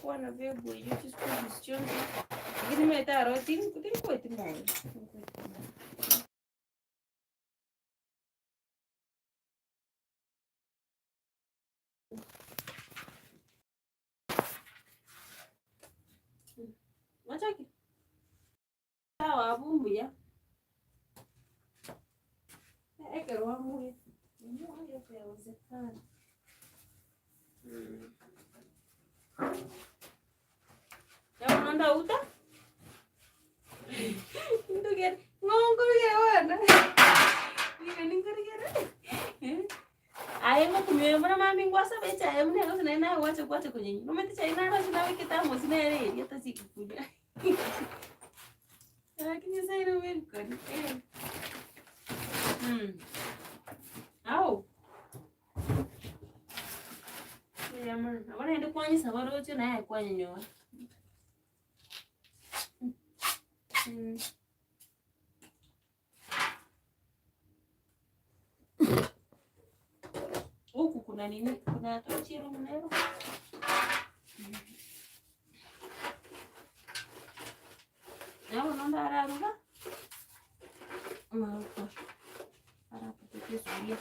kuwa na vegu yote sikuzichonza. Lakini metaro tin kweti moyo. Machaki. Sawa abumbu ya. Ekero wangu. Mungu yote yawezekana. Ya unaenda uta? Ndugu ngongorigere wana. Ni ngorigere. Ayengo kumwe mbona mami ngwasa becha ayemune ngo sina na wacha kwacha kwenye. Nometi cha ina sina wiki tamu sina yeye hata sikukuja. Lakini sasa ina wewe kwani. Au. Ya mwana, abana ende kwanye sabaro cyo naye kwanye nyowa. Huku kuna nini? Kuna tochiro mnero. Nao nanda araruga. Mauko. Ara pote suria.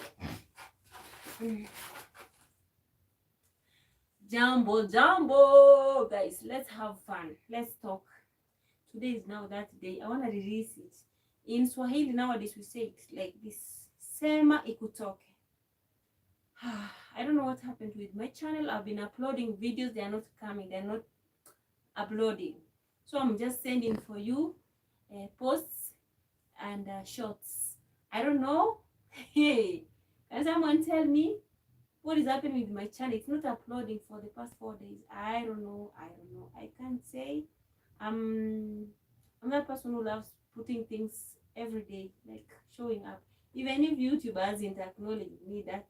Jumbo, guys. Let's have fun. Let's talk. Today is now that day. I want to release it. In Swahili nowadays we say it like this. Sema ikutoke. I don't know what happened with my channel. I've been uploading videos. They are not coming. They are not uploading. So I'm just sending for you posts and shorts. I don't know. Hey, can someone tell me what is happening with my channel? It's not uploading for the past 4 days. I don't know. I can't say. I'm that person who loves putting things every day, like showing up. Even if YouTube hasn't acknowledged me that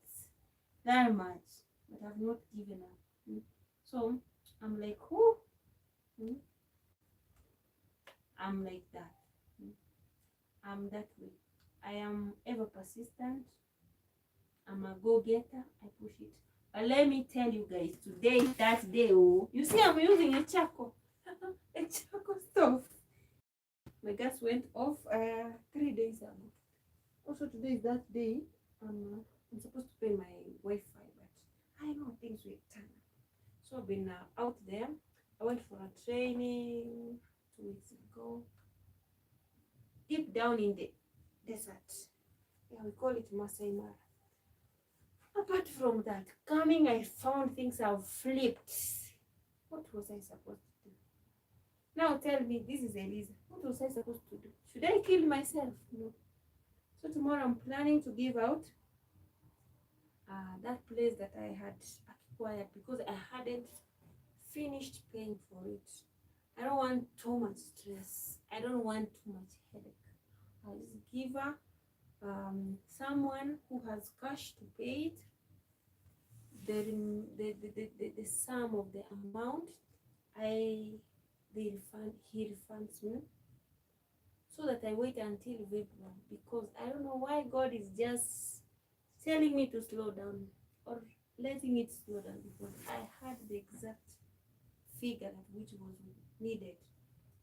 much, but I've not given up. So I'm like, who? I'm like that. I'm that way. I am ever persistent. I'm a go-getter. I push it. But let me tell you guys, today is that day. Oh, you see, I'm using a charcoal. A charcoal stove. My gas went off 3 days ago. Also, today is that day. I'm supposed to pay my Wi-Fi, but I know things will turn up. So I've been out there. I went for a training 2 weeks ago. Deep down in the desert. Yeah, we call it Masai Mara. Apart from that, coming, I found things have flipped. What was I supposed to do? Now tell me, this is Eliza. What was I supposed to do? Should I kill myself? No. So tomorrow I'm planning to give out that place that I had acquired because I hadn't finished paying for it. I don't want too much stress. I don't want too much headache. I'll just give her someone who has cash to pay it. The sum of the amount he refunds me, so that I wait until February, because I don't know why God is just telling me to slow down or letting it slow down, because I had the exact figure which was needed.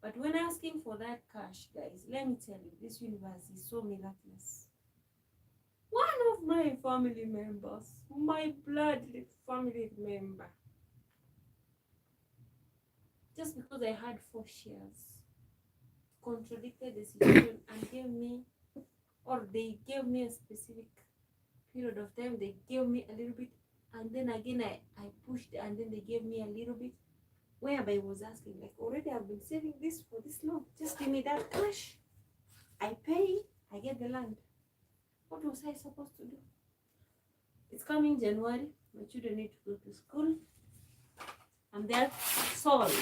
But when asking for that cash, guys, let me tell you, this universe is so miraculous. One of my family members, my blood family member, just because I had 4 shares, contradicted the situation and gave me, or they gave me a specific period of time, they gave me a little bit, and then again I pushed, and then they gave me a little bit, whereby I was asking, like, already I've been saving this for this long, just give me that cash, I pay, I get the land. What was I supposed to do? It's coming January, my children need to go to school, and they're sorry,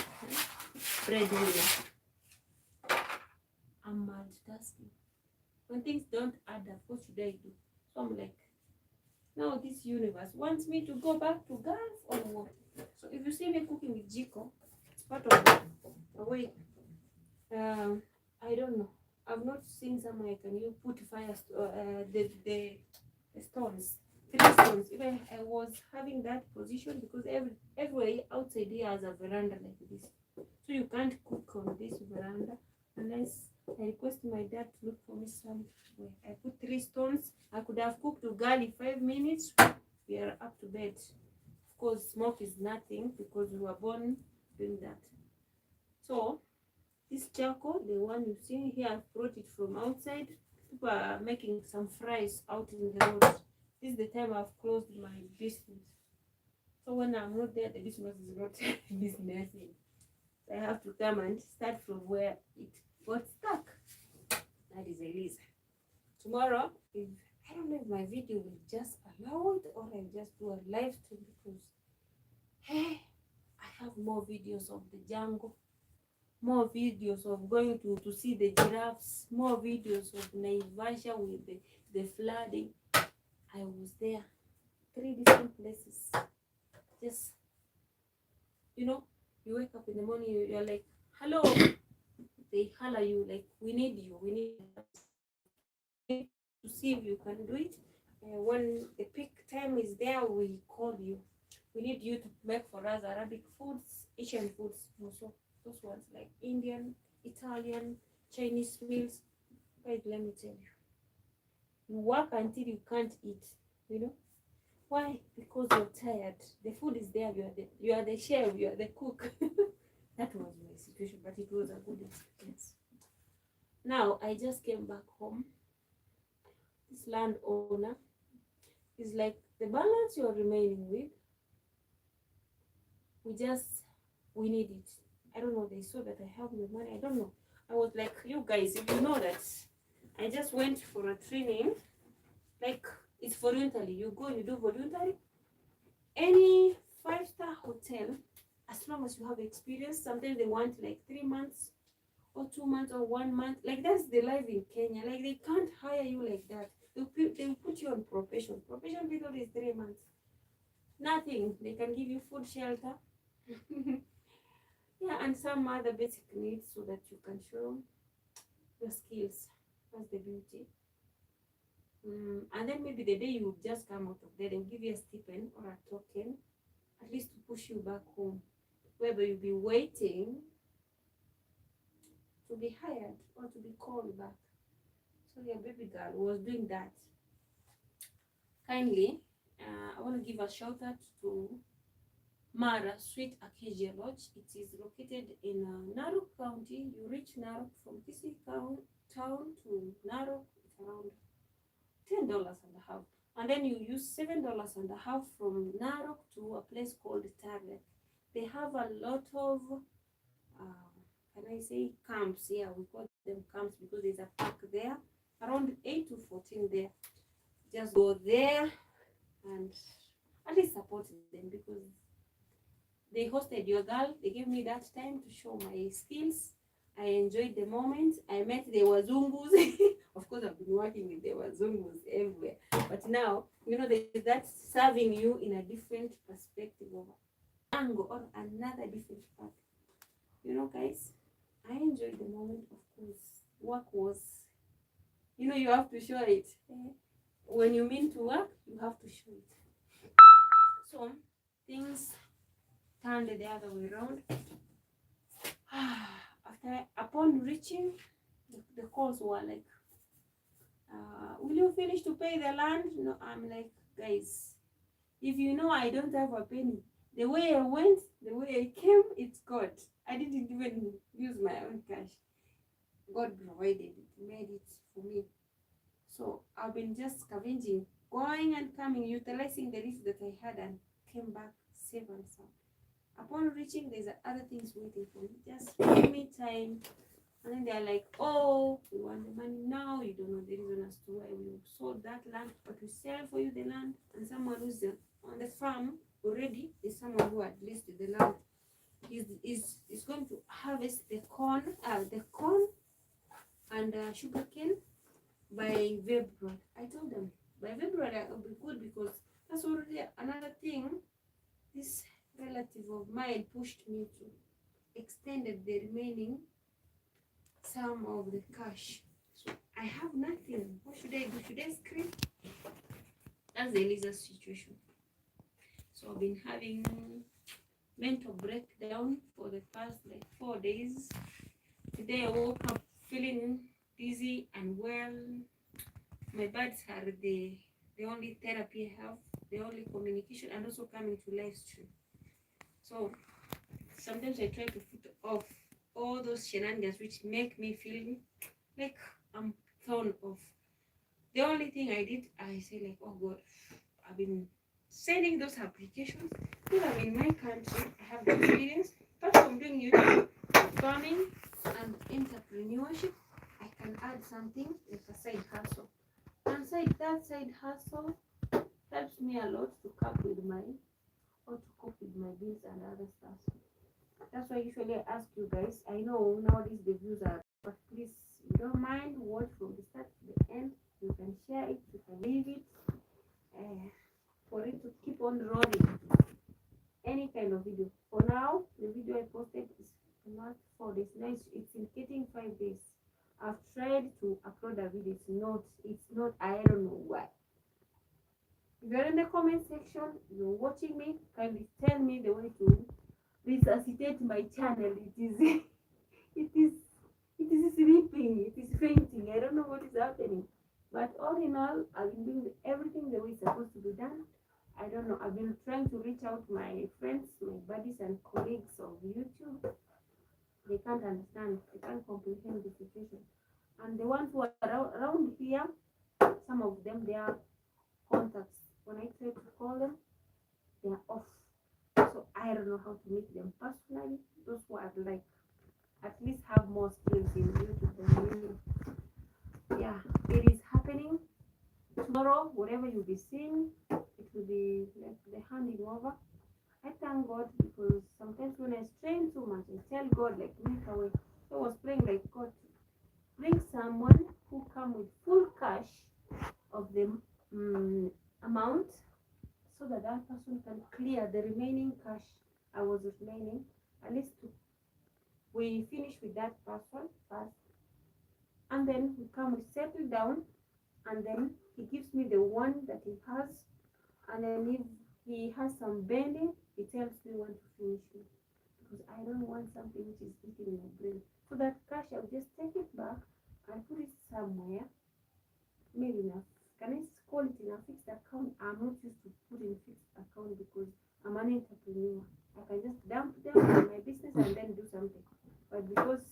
breadwinner. I'm multitasking. When things don't add up, what should I do? So I'm like, now this universe wants me to go back to Gulf or what? So if you see me cooking with Jiko, it's part of the way. I don't know. I've not seen somewhere can you put fire the stones, 3 stones. Even I was having that position because everywhere outside here has a veranda like this. So you can't cook on this veranda unless I request my dad to look for me somewhere. I put 3 stones. I could have cooked ugali 5 minutes. We are up to bed. Of course, smoke is nothing because we were born doing that. So this charcoal, the one you see here, I've brought it from outside. People are making some fries out in the road. This is the time I've closed my business. So when I'm not there, the business is not businessing. So I have to come and start from where it got stuck. That is Eliza. Tomorrow, if I don't know if my video will just allow it or I'll just do a live stream because hey, I have more videos of the jungle, more videos of going to see the giraffes, more videos of Naivasha with the flooding. I was there, 3 different places. Just, you wake up in the morning, you're like, hello. They holler you like, we need you, we need to see if you can do it. When the peak time is there, we call you. We need you to make for us Arabic foods, Asian foods, also those ones like Indian, Italian, Chinese meals. Guys, let me tell you, you work until you can't eat. Why? Because you're tired. The food is there. You are the chef. You are the cook. That was my situation, but it was a good experience. Now I just came back home. This landowner is like, the balance you're remaining with, we need it. I don't know, they saw that I have no money. I don't know. I was like, you guys, if you know that I just went for a training, like it's voluntary. You go, you do voluntary. Any 5-star hotel, as long as you have experience, sometimes they want like 3 months or 2 months or 1 month. Like that's the life in Kenya. Like they can't hire you like that. They'll put you on probation. Probation period is 3 months. Nothing. They can give you food, shelter. Yeah, and some other basic needs so that you can show your skills. That's the beauty. And then maybe the day you just come out of there, they'll give you a stipend or a token, at least to push you back home, whether you'll be waiting to be hired or to be called back. So your baby girl was doing that. Kindly, I want to give a shout out to Mara Sweet Acacia Lodge. It is located in Narok County. You reach Narok from Kisii town to Narok. It's around $10.50, and then you use $7.50 from Narok to a place called Tarek. They have a lot of can I say camps here? We call them camps because there's a park there, around 8 to 14 there. Just go there and at least support them because they hosted your girl. They gave me that time to show my skills. I enjoyed the moment. I met the Wazungus. Of course, I've been working with the Wazungus everywhere. But now, there's that serving you in a different perspective of angle or another different path. Guys, I enjoyed the moment. Of course, work was, you have to show it. When you mean to work, you have to show it. So, things turned the other way around. Upon reaching, the calls were like, will you finish to pay the land? No, I'm like, guys, if I don't have a penny, the way I went, the way I came, it's God. I didn't even use my own cash. God provided it, made it for me. So I've been just scavenging, going and coming, utilizing the leave that I had, and came back safe and sound. Upon reaching, there's other things waiting for me. Just give me time. And then they're like, oh, we want the money now. You don't know the reason as to why we sold that land, but we sell for you the land. And someone who's on the farm already, is someone who had listed the land. Is going to harvest the corn and sugarcane by February. I told them by February it will be good because that's already another thing. This relative of mine pushed me to extended the remaining sum of the cash. So I have nothing. What should I do? Should I scream? That's the Eliza's situation. So I've been having mental breakdown for the past like 4 days. Today I woke up feeling dizzy and well. My birds are the only therapy I have, the only communication, and also coming to live stream. So sometimes I try to put off all those shenanigans which make me feel like I'm thrown off. The only thing I did, I say like, oh God, I've been sending those applications. Because I'm in my country, I have the experience. Apart from doing YouTube, farming, and entrepreneurship, I can add something like a side hustle. And that side hustle helps me a lot to cope with my bills and other stuff. That's why usually I ask you guys. I know nowadays the views are, but please, you don't mind, watch from the start to the end. You can share it, you can leave it, for it to keep on rolling. Any kind of video. For now, the video I posted is not 4 days. Now it's indicating 5 days. I've tried to upload a video. It's not. I don't know why. If you're in the comment section, you're watching me, kindly tell me the way to resuscitate my channel. It is sleeping, it is fainting. I don't know what is happening. But all in all, I've been doing everything the way it's supposed to be done. I don't know. I've been trying to reach out my friends, my buddies and colleagues of YouTube. They can't understand. They can't comprehend the situation. And the ones who are around here, some of them, they are contacts. When I try to call them, they are off. So I don't know how to meet them personally. Those who are like at least have more skills in YouTube than me. Yeah, it is happening. Tomorrow, whatever you'll be seeing, it will be like the handing over. I thank God because sometimes when I strain too much, I tell God like make a way. So I was praying like God, bring someone who come with full cash of the amount, so that that person can clear the remaining cash I was remaining. At least we finish with that person first, and then we come, we settle down, and then he gives me the one that he has, and then if he has some bending, he tells me when to finish it, because I don't want something which is eating my brain. So that cash, I'll just take it back and put it somewhere, maybe enough. Can I call it in a fixed account? I'm not used to putting fixed account because I'm an entrepreneur. I can just dump them in my business and then do something. But because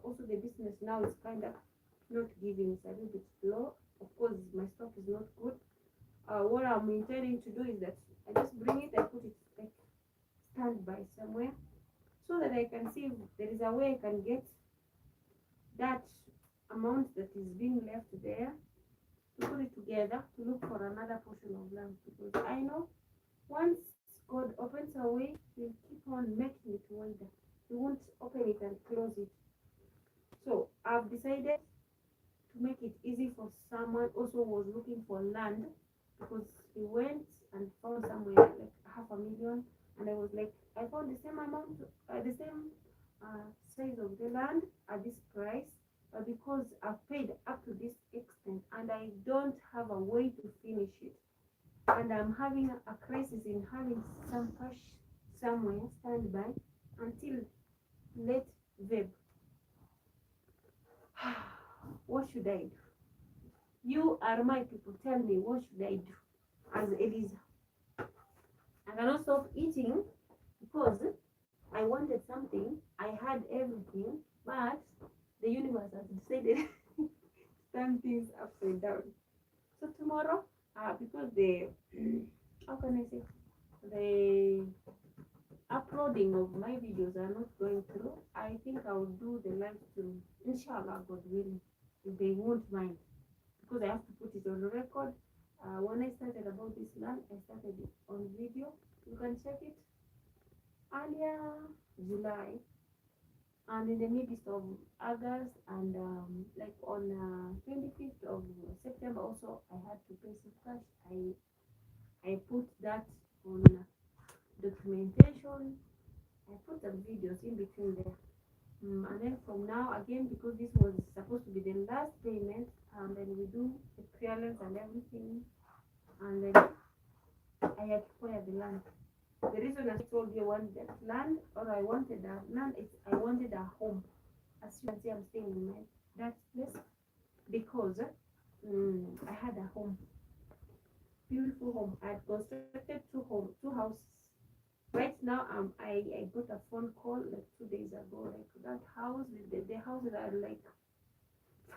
also the business now is kind of not giving, it's a little bit low. Of course, my stock is not good. What I'm intending to do is that I just bring it and put it like standby somewhere, so that I can see if there is a way I can get that amount that is being left there, to put it together, to look for another portion of land, because I know once God opens a way, He'll keep on making it wider. He won't open it and close it. So I've decided to make it easy for someone also who was looking for land, because he went and found somewhere like 500,000, and I was like, I found the same amount, the same size of the land at this price, but because I've paid up to this extent and I don't have a way to finish it, and I'm having a crisis in having some cash somewhere standby until late Feb. What should I do? You are my people. Tell me, what should I do as Eliza? I cannot stop eating because I wanted something. I had everything, but the universe has decided to turn things upside down. So tomorrow, because the how can I say, the uploading of my videos are not going through, I think I will do the live stream. Inshallah, God willing, if they won't mind, because I have to put it on record. When I started about this land, I started it on video. You can check it earlier July, and in the midst of August, and like on 25th of September also I had to pay some cash. I put that on documentation. I put some videos in between there. And then from now again, because this was supposed to be the last payment, and then we do the clearance and everything, and then I acquire the land. The reason I told you I wanted land or I wanted a land is I wanted a home. As you can see, I'm staying in my dad's place because I had a home, beautiful home. I had constructed two houses. Right now, I got a phone call like 2 days ago. Like that house, the houses are like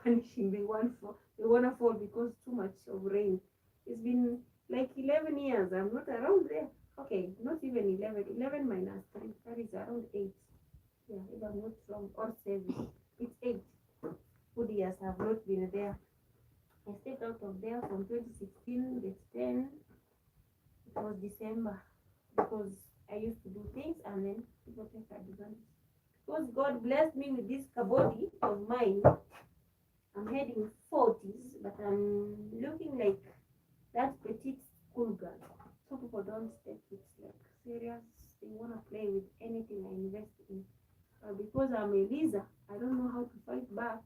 vanishing. They wanna fall because too much of rain. It's been like 11 years. I'm not around there. Okay, not even 11. 11 minus 3. That is around 8. Yeah, if I'm not wrong, or 7. It's 8 good years I've not been there. I stepped out of there from 2016. It's 10. It was December because I used to do things and then people take advantage. Because God blessed me with this body of mine, I'm heading 40s, but I'm looking like that petite school girl. So people don't take it like serious. They want to play with anything I invest in. Because I'm a Lisa, I don't know how to fight back.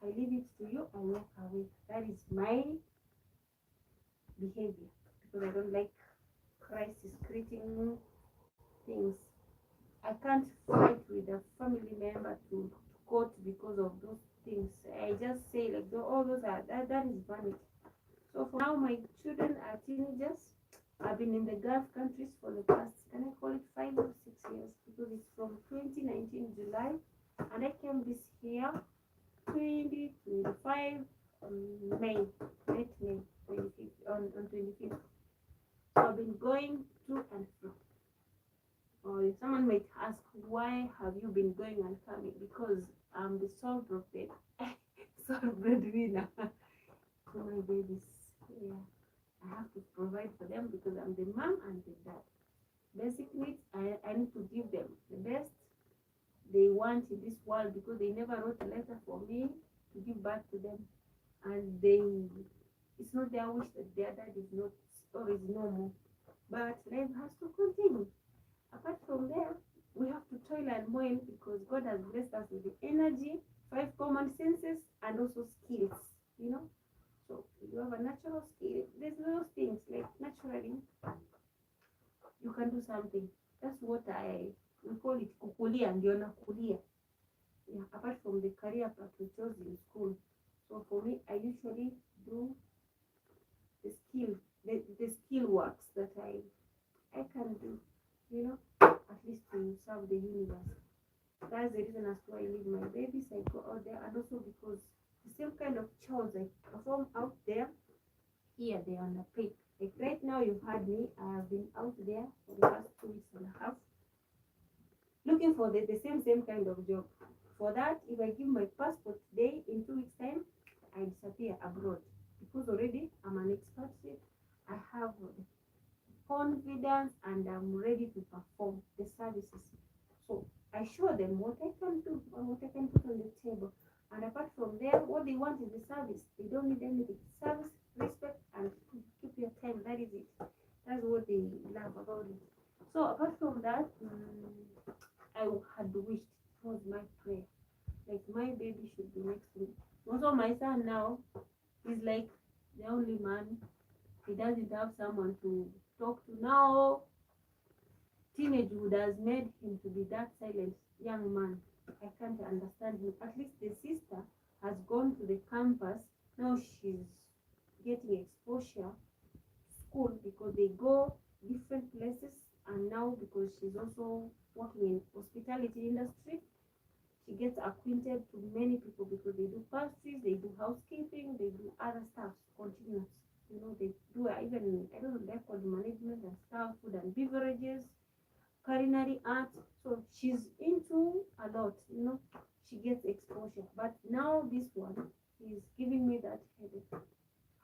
I leave it to you and walk away. That is my behavior because I don't like crisis creating things. I can't fight with a family member to court because of those things. I just say like all those are that is vanity. So for now, my children are teenagers. I've been in the Gulf countries for the past, can I call it 5 or 6 years? Because it's from 2019 July, and I came this year 2025 May, late May 25th, on 25th. So I've been going to and fro. Or someone might ask, why have you been going and coming? Because I'm the sole breadwinner for my babies. Yeah, I have to provide for them because I'm the mom and the dad. Basic needs, I need to give them the best they want in this world because they never wrote a letter for me to give back to them. And it's not their wish that their dad is not or is normal. But life has to continue. Apart from there, we have to toil and moil because God has blessed us with the energy, 5 common senses, and also skills. You know, so you have a natural skill. There's those things like naturally you can do something. That's what we call it kukulia, ndio nakulia. Yeah, apart from the career path we chose in school. So for me, I usually do the skill works that I can do, you know, at least to serve the universe. That's the reason as to why I leave my babies. I go out there, and also because the same kind of chores I perform out there, here they are underpaid. Like right now, you've had me. I have been out there for the past 2 weeks and a half, looking for the same kind of job. For that, if I give my passport today, in 2 weeks' time, I disappear abroad because already I'm an expatriate. I have confidence and I'm ready to perform the services. So I show them what I can do and what I can put on the table. And apart from there, what they want is the service. They don't need anything. Service, respect, and keep your time. That is it. That's what they love about it. So apart from that, I had wished, it was my prayer, like my baby should be next to me. Also, my son now is like the only man. He doesn't have someone to talk to now. Teenagehood has made him to be that silent young man. I can't understand him. At least the sister has gone to the campus. Now she's getting exposure to school because they go different places, and now because she's also working in hospitality industry, she gets acquainted to many people because they do pastries, they do housekeeping, they do other stuff continuous. You know, they do even, I don't know, they're called management and stuff, food and beverages, culinary arts. So she's into a lot, you know, she gets exposure. But now this one is giving me that headache.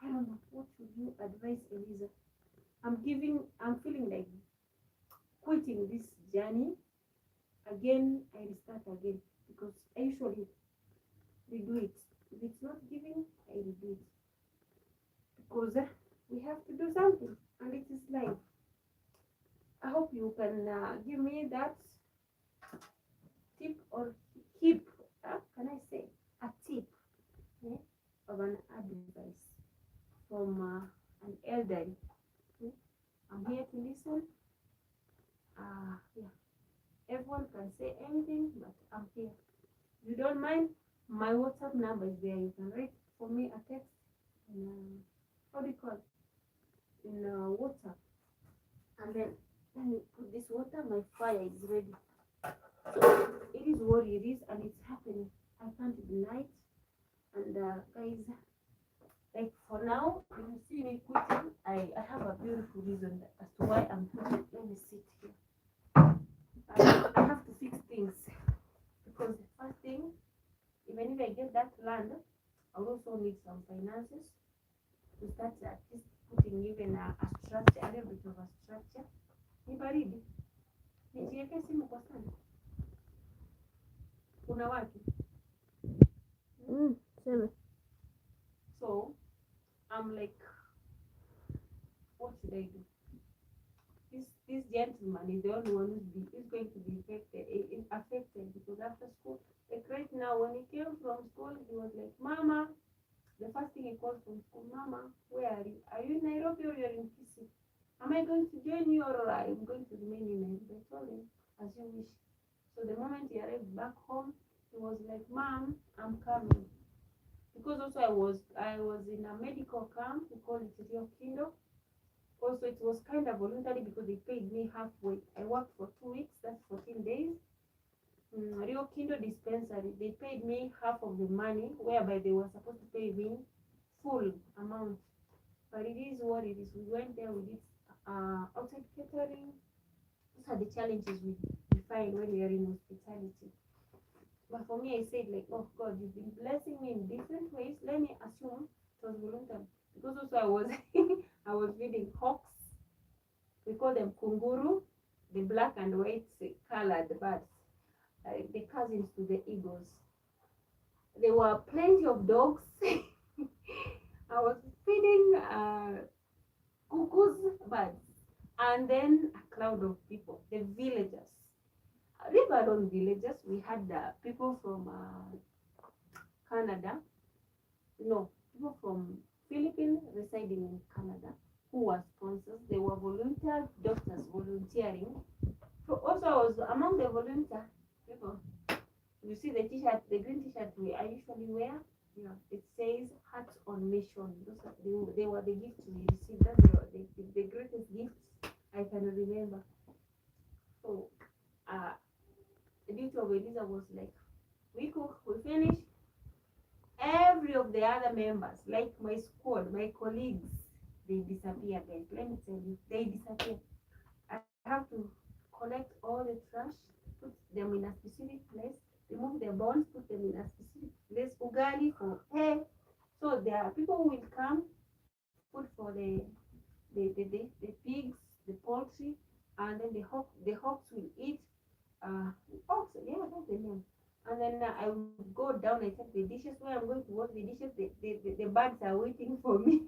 I don't know, what should you advise, Eliza? I'm feeling like quitting this journey again. I restart again because I usually redo it. If it's not giving, I redo it because we have to do something, and it is life. I hope you can give me that tip or hip, can I say a tip, of an advice from an elderly. I'm here to listen My WhatsApp number is there. You can write for me a text. In, how do you call it? In WhatsApp. And then let me put this water. My fire is ready. So it is what it is, and it's happening. I can't deny it. And guys, like for now, when you see me quitting, I have a beautiful reason as to why I'm quitting. Let me sit here. I have to fix things because the first thing, even if I get that land, I also need some finances to start at least putting even a structure, a little bit of a structure. Ni baridi. Nijiweke simu kwa sana. Kuna watu. So I'm like, what should I do? This gentleman is the only one who's going to be affected because after school, like right now, when he came from school, he was like, Mama, the first thing he called from school, Mama, where are you? Are you in Nairobi or you're in Kisii? Am I going to join you or I'm going to remain in Nairobi? I told him, as you wish. So the moment he arrived back home, he was like, Mom, I'm coming. Because also I was in a medical camp, we call it Rio Kindo. Also, it was kind of voluntary because they paid me halfway. I worked for 2 weeks, that's 14 days. Rio Kindo dispensary, they paid me half of the money, whereby they were supposed to pay me full amount. But it is what it is. We went there, we did outside catering. These are the challenges we find when we are in hospitality. But for me, I said like, oh God, you've been blessing me in different ways. Let me assume it was voluntary. Because also I was I was feeding hawks. We call them kunguru, the black and white colored birds, the cousins to the eagles. There were plenty of dogs. I was feeding cuckoos, birds, and then a crowd of people, the villagers. Riverron villagers. We had people from Canada. No, people from Philippines residing in Canada who were sponsors. They were volunteer doctors volunteering. So also I was among the volunteer people. You see the t-shirt, the green t-shirt I usually wear. Yeah, it says Hearts on Mission. They were the gifts we received. That they were the greatest gifts I can remember. So the duty of Eliza was like, we cook, we finish. Every of the other members, like my squad, my colleagues, they disappear, guys. Let me tell you, they disappear. I have to collect all the trash, put them in a specific place, remove the bones, put them in a specific place, ugali for hay. So there are people who will come, food for the pigs, the poultry, and then the hawks will eat. Hawks, yeah, that's the name. And then I will go down and check the dishes. Where I'm going to wash the dishes, the birds are waiting for me.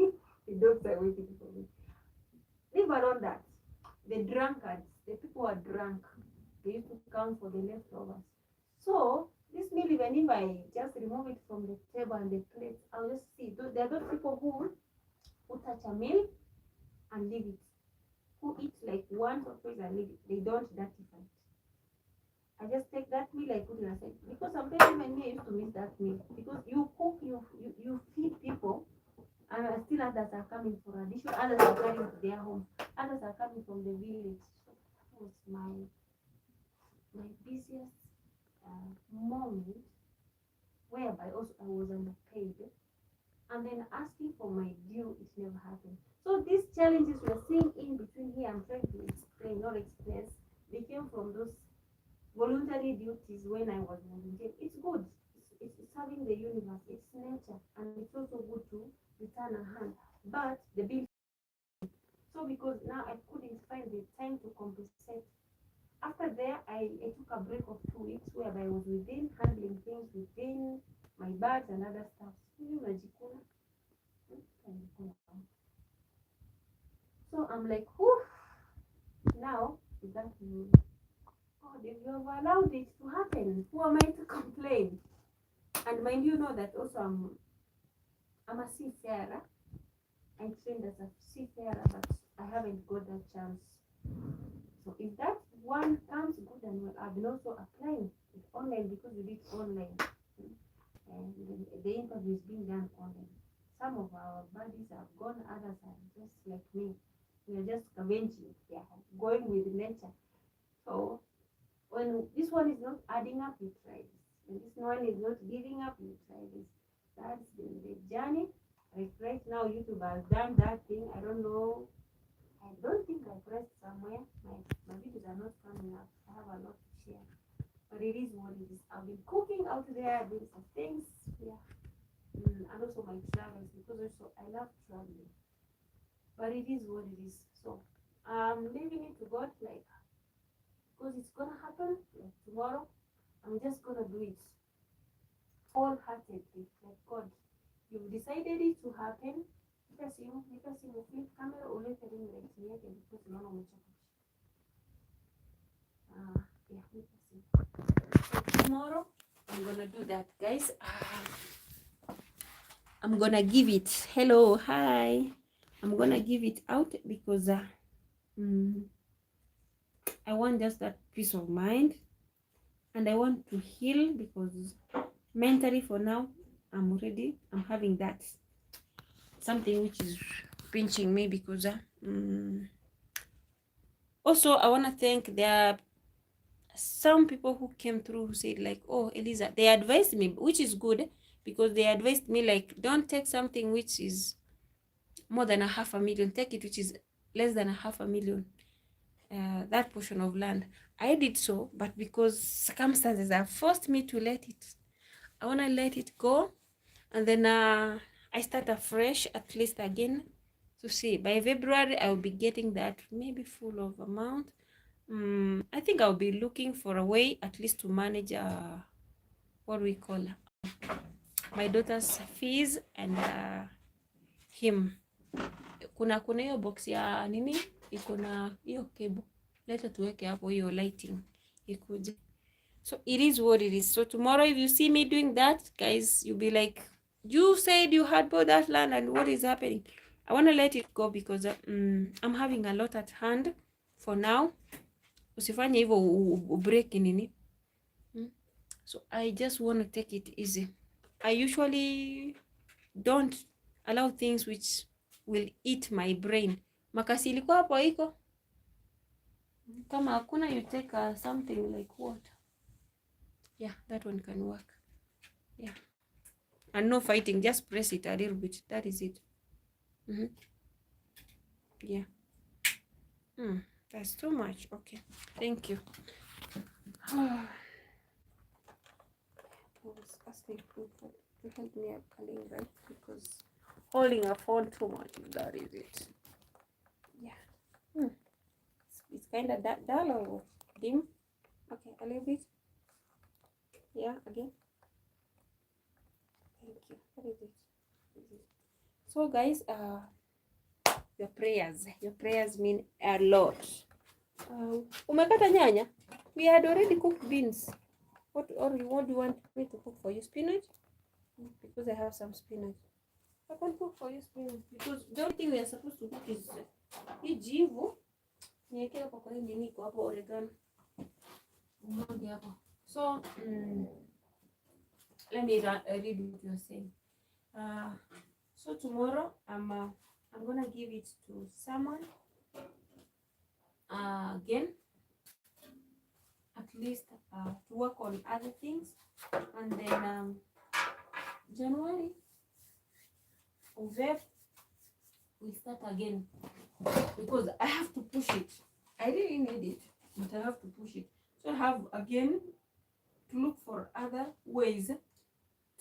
The dogs are waiting for me. Leave alone that. The drunkards, the people who are drunk, they used to come for the leftovers. So this meal, even if I just remove it from the table and the plates, I'll just see. There are those people who touch a meal and leave it. Who eat like once or twice and leave it. They don't dirtify it. I just take that meal, I put it aside. Because sometimes even me, I used to miss that meal. Because you cook, you feed people, and still others are coming for addition, others are coming to their homes, others are coming from the village. So that was my busiest moment, whereby also I was underpaid. And then asking for my due, it never happened. So these challenges we're seeing in between here, I'm trying to explain, not express, they came from those voluntary duties when I was volunteering. It's good. It's serving the universe. It's nature, and it's also good to return a hand. But the bill. So because now I couldn't find the time to compensate. After there, I took a break of 2 weeks whereby I was within handling things within my bags and other stuff. So I'm like, whew, now is that God, if you have allowed it to happen, who am I to complain? And mind you know that also I'm a seafarer. I trained as a seafarer, but I haven't got that chance. So if that one comes good and well, I've been also applying it online because we did online. and the interview is being done on them. Some of our buddies have gone, others are just like me. We are just scavenging, yeah, going with nature. So when this one is not adding up, you try this. When this one is not giving up, you try this. That's the journey. Like right now, YouTube has done that thing. I don't know. I don't think I pressed somewhere. My videos are not coming up. I have a lot to share. But it is what it is. I've been cooking out there, doing some things. Yeah. And also my travels, because also I love traveling. But it is what it is. So I'm leaving it to God, like, because it's gonna happen like tomorrow. I'm just gonna do it wholeheartedly. Like, God, you've decided it to happen. Nikasimu flip camera ulete ring light yake because unaona umechoka. Yeah, nikasimu. So tomorrow I'm gonna do that, guys. I'm gonna give it. Hello, hi. I'm gonna give it out because I want just that peace of mind, and I want to heal because mentally for now I'm ready. I'm having that something which is pinching me because also I want to thank some people who came through who said like, oh Eliza, they advised me, which is good, because they advised me like, don't take something which is more than 500,000, take it which is less than 500,000, that portion of land. I did so, but because circumstances have forced me to let it, I want to let it go, and then I start afresh at least again to see by February I'll be getting that maybe full of amount. I think I'll be looking for a way at least to manage what we call my daughter's fees and him. Kuna hiyo box ya nini iko na hiyo cable, leta tuweke hapo hiyo lighting ikuje. So it is what it is. So tomorrow if you see me doing that, guys, you'll be like, you said you had bought that land and what is happening? I want to let it go because I'm having a lot at hand for now. Usifanye hivyo break nini. So I just want to take it easy. I usually don't allow things which will eat my brain. Makasi ilikuwa hapo iko. Kama hakuna, you take something like water. Yeah, that one can work. Yeah. And no fighting, just press it a little bit. That is it. Yeah. That's too much. Okay. Thank you. I was asking people to help me up cutting, right? Because holding a phone too much, that is it. Yeah. It's kind of dull or dim. Okay, a little bit. Yeah, again. Thank you. What is it? So guys, your prayers mean a lot. Umekata nyanya? We had already cooked beans. What do you want me to cook for you? Spinach? Because I have some spinach. I can cook for you spinach. Because the only thing we are supposed to cook is jivu. Niwekea kwa hii nini iko hapo, oregano. Umwage hapo. So, let me read what you're saying. So tomorrow I'm gonna give it to someone again, at least to work on other things, and then January or Feb we start again, because I have to push it. I really need it, but I have to push it. So I have again to look for other ways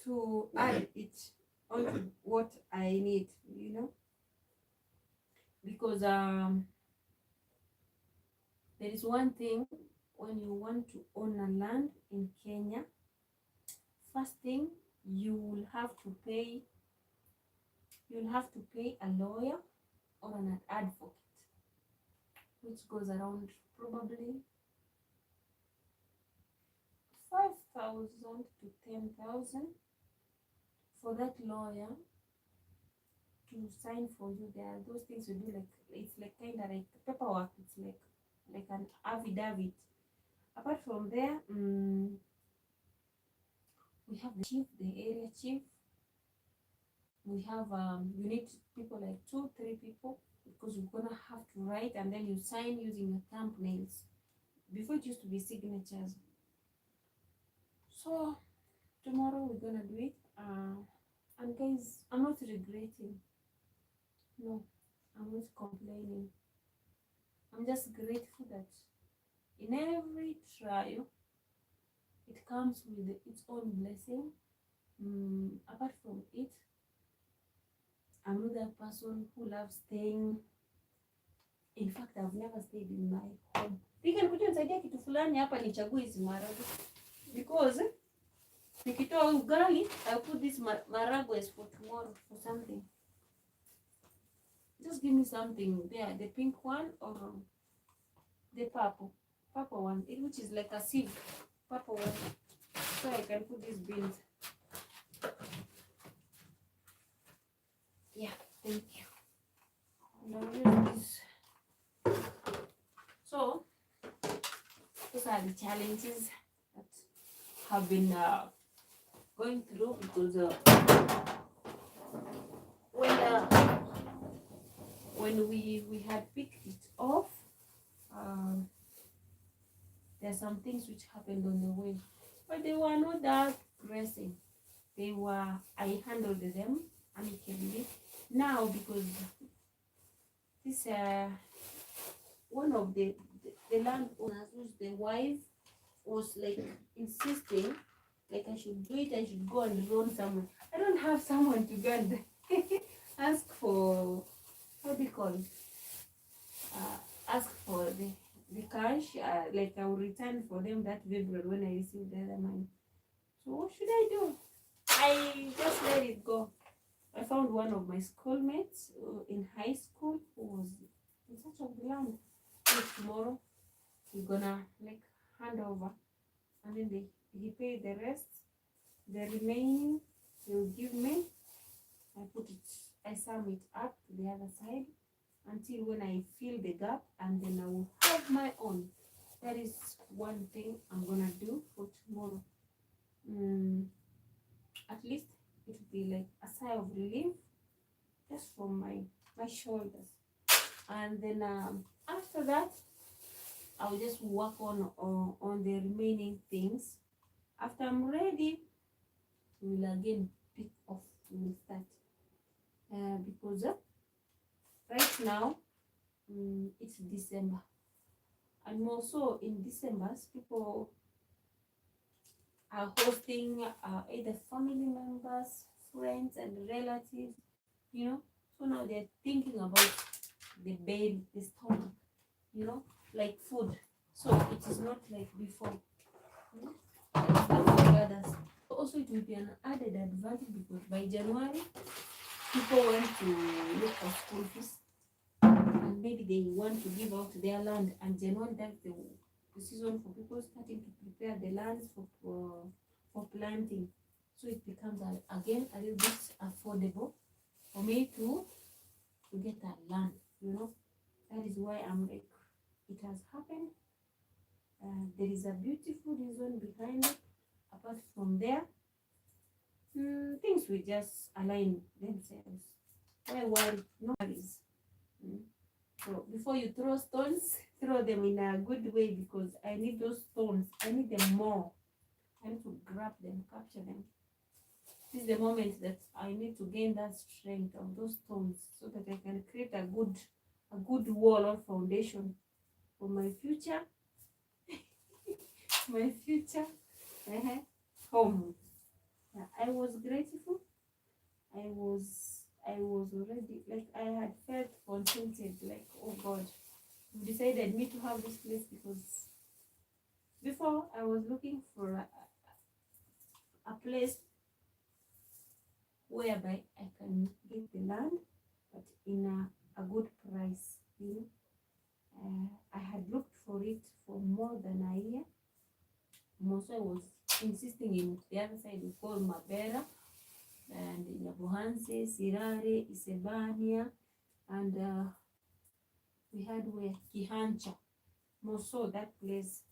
to add it onto what I need, you know, because there is one thing when you want to own a land in Kenya. First thing, you will have to pay a lawyer or an advocate, which goes around probably 5,000 to 10,000 for that lawyer to sign for you. There are those things you do, like it's like kind of like paperwork. It's like an affidavit. Apart from there, we have the chief, the area chief. We have you need people like 2-3 people, because you're gonna have to write and then you sign using your thumbnails. Before it used to be signatures. So tomorrow we're gonna do it. And guys, I'm not regretting. No, I'm not complaining. I'm just grateful that in every trial it comes with its own blessing. Apart from it, I'm not that person who loves staying. In fact, I've never stayed in my home. Nikuja nisaidia kitu fulani hapa nichague hizi maharagwe. Because nikitoa ugali, I put this maharagwe for tomorrow for something. Just give me something there, the pink one or the purple one, which is like a sieve, purple one, so I can put these beans. Yeah, thank you. And I'll use this. So those are the challenges that have been going through, because when we had picked it off, there are some things which happened on the way, but they were not that pressing. I handled them amicably. Now, because this one of the landowners, who's the wife, was like insisting like I should do it, I should go and loan someone. I don't have someone to go and ask for, how do you call it? Ask for the cash, like I will return for them that February when I receive the other money. So what should I do? I just let it go. I found one of my schoolmates in high school who was in search of the land. So tomorrow we're gonna like hand over, and then he paid the rest. The remaining he will give me. I sum it up to the other side until when I fill the gap, and then I will have my own. That is one thing I'm gonna do for tomorrow. At least it will be like a sigh of relief just from my shoulders. And then after that, I'll just work on the remaining things. After I'm ready, we will again pick off. We will start because right now it's December, and more so in December, people are hosting either family members, friends, and relatives. So now they're thinking about the belly, the stomach, like food. So it is not like before. It's not like others. Also, it will be an added advantage because by January, people want to look for school fees, and maybe they want to give out their land, and January, that's the season for people starting to prepare the lands for planting. So it becomes again a little bit affordable for me to get that land. That is why I'm like, it has happened. There is a beautiful reason behind it. Apart from there, things will just align themselves. Why worry? No worries. So before you throw stones, throw them in a good way, because I need those stones. I need them more. I need to grab them, capture them. This is the moment that I need to gain that strength of those stones, so that I can create a good wall or foundation for my future. My future home. Yeah, I was grateful. I was already, like, I had felt contented, like, oh God, you decided me to have this place, because before I was looking for a place whereby I can get the land, but in a good price. I had looked for it for more than a year. Also, I was insisting in the other side. We call Mabera, and Nyabuhanse, Sirare, Isebania, and we had where Kihancha, more so that place.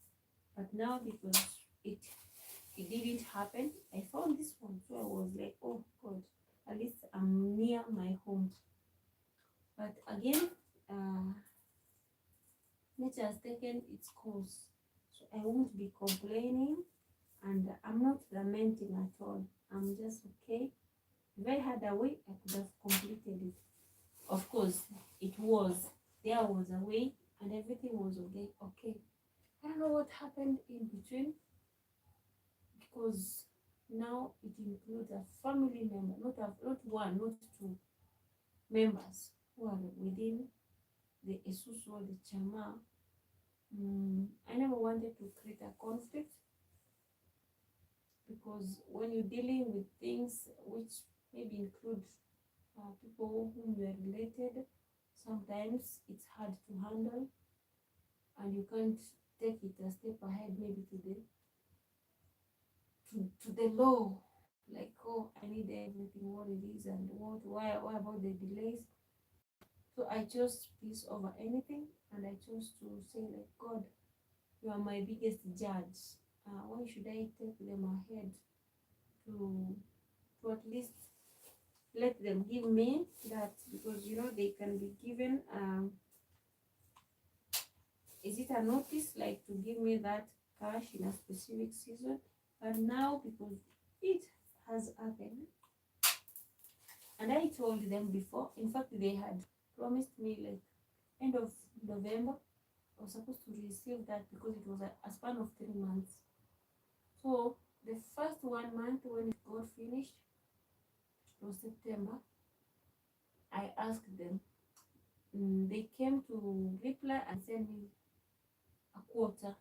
But now, because it it didn't happen. I found this one, so I was like, oh God, at least I'm near my home. But again, nature has taken its course, so I won't be complaining, and I'm not lamenting at all. I'm just okay. If I had a way, I could have completed it. Of course, there was a way, and everything was okay. Okay. I don't know what happened in between, because now it includes a family member, not one, not two members who are within the Isusu or the Chama. I never wanted to create a conflict, because when you're dealing with things which maybe include people whom you are related, sometimes it's hard to handle, and you can't take it a step ahead, maybe to the law, like, oh, I need everything what it is, and why about the delays. So I chose peace over anything, and I chose to say, like, God, you are my biggest judge. Why should I take them ahead to at least let them give me that? Because they can be given, is it a notice, like, to give me that cash in a specific season? But now, because it has happened, and I told them before, in fact, they had promised me, like, end of November, I was supposed to receive that, because it was a span of 3 months. So the first 1 month, when it got finished, it was September, I asked them. They came to reply and send me a quarter.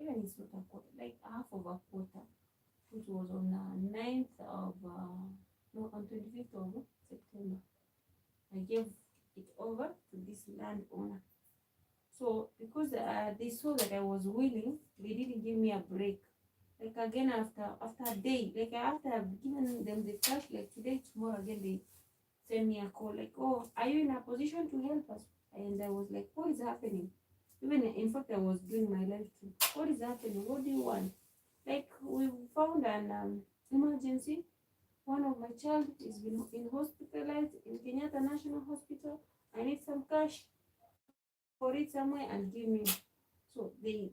Even it's not a quarter, like half of a quarter, which was on 9th of, no, on 25th of September. I gave it over to this landowner. So because they saw that I was willing, they didn't give me a break. Like, again, after a day, like, after I've given them the cash, like, today, tomorrow, again, they send me a call, like, oh, are you in a position to help us? And I was like, what is happening? Even, in fact, I was doing my life too. What is happening? What do you want? Like, we found an emergency. One of my child is in hospitalized in Kenyatta National Hospital. I need some cash for it somewhere, and give me. So they,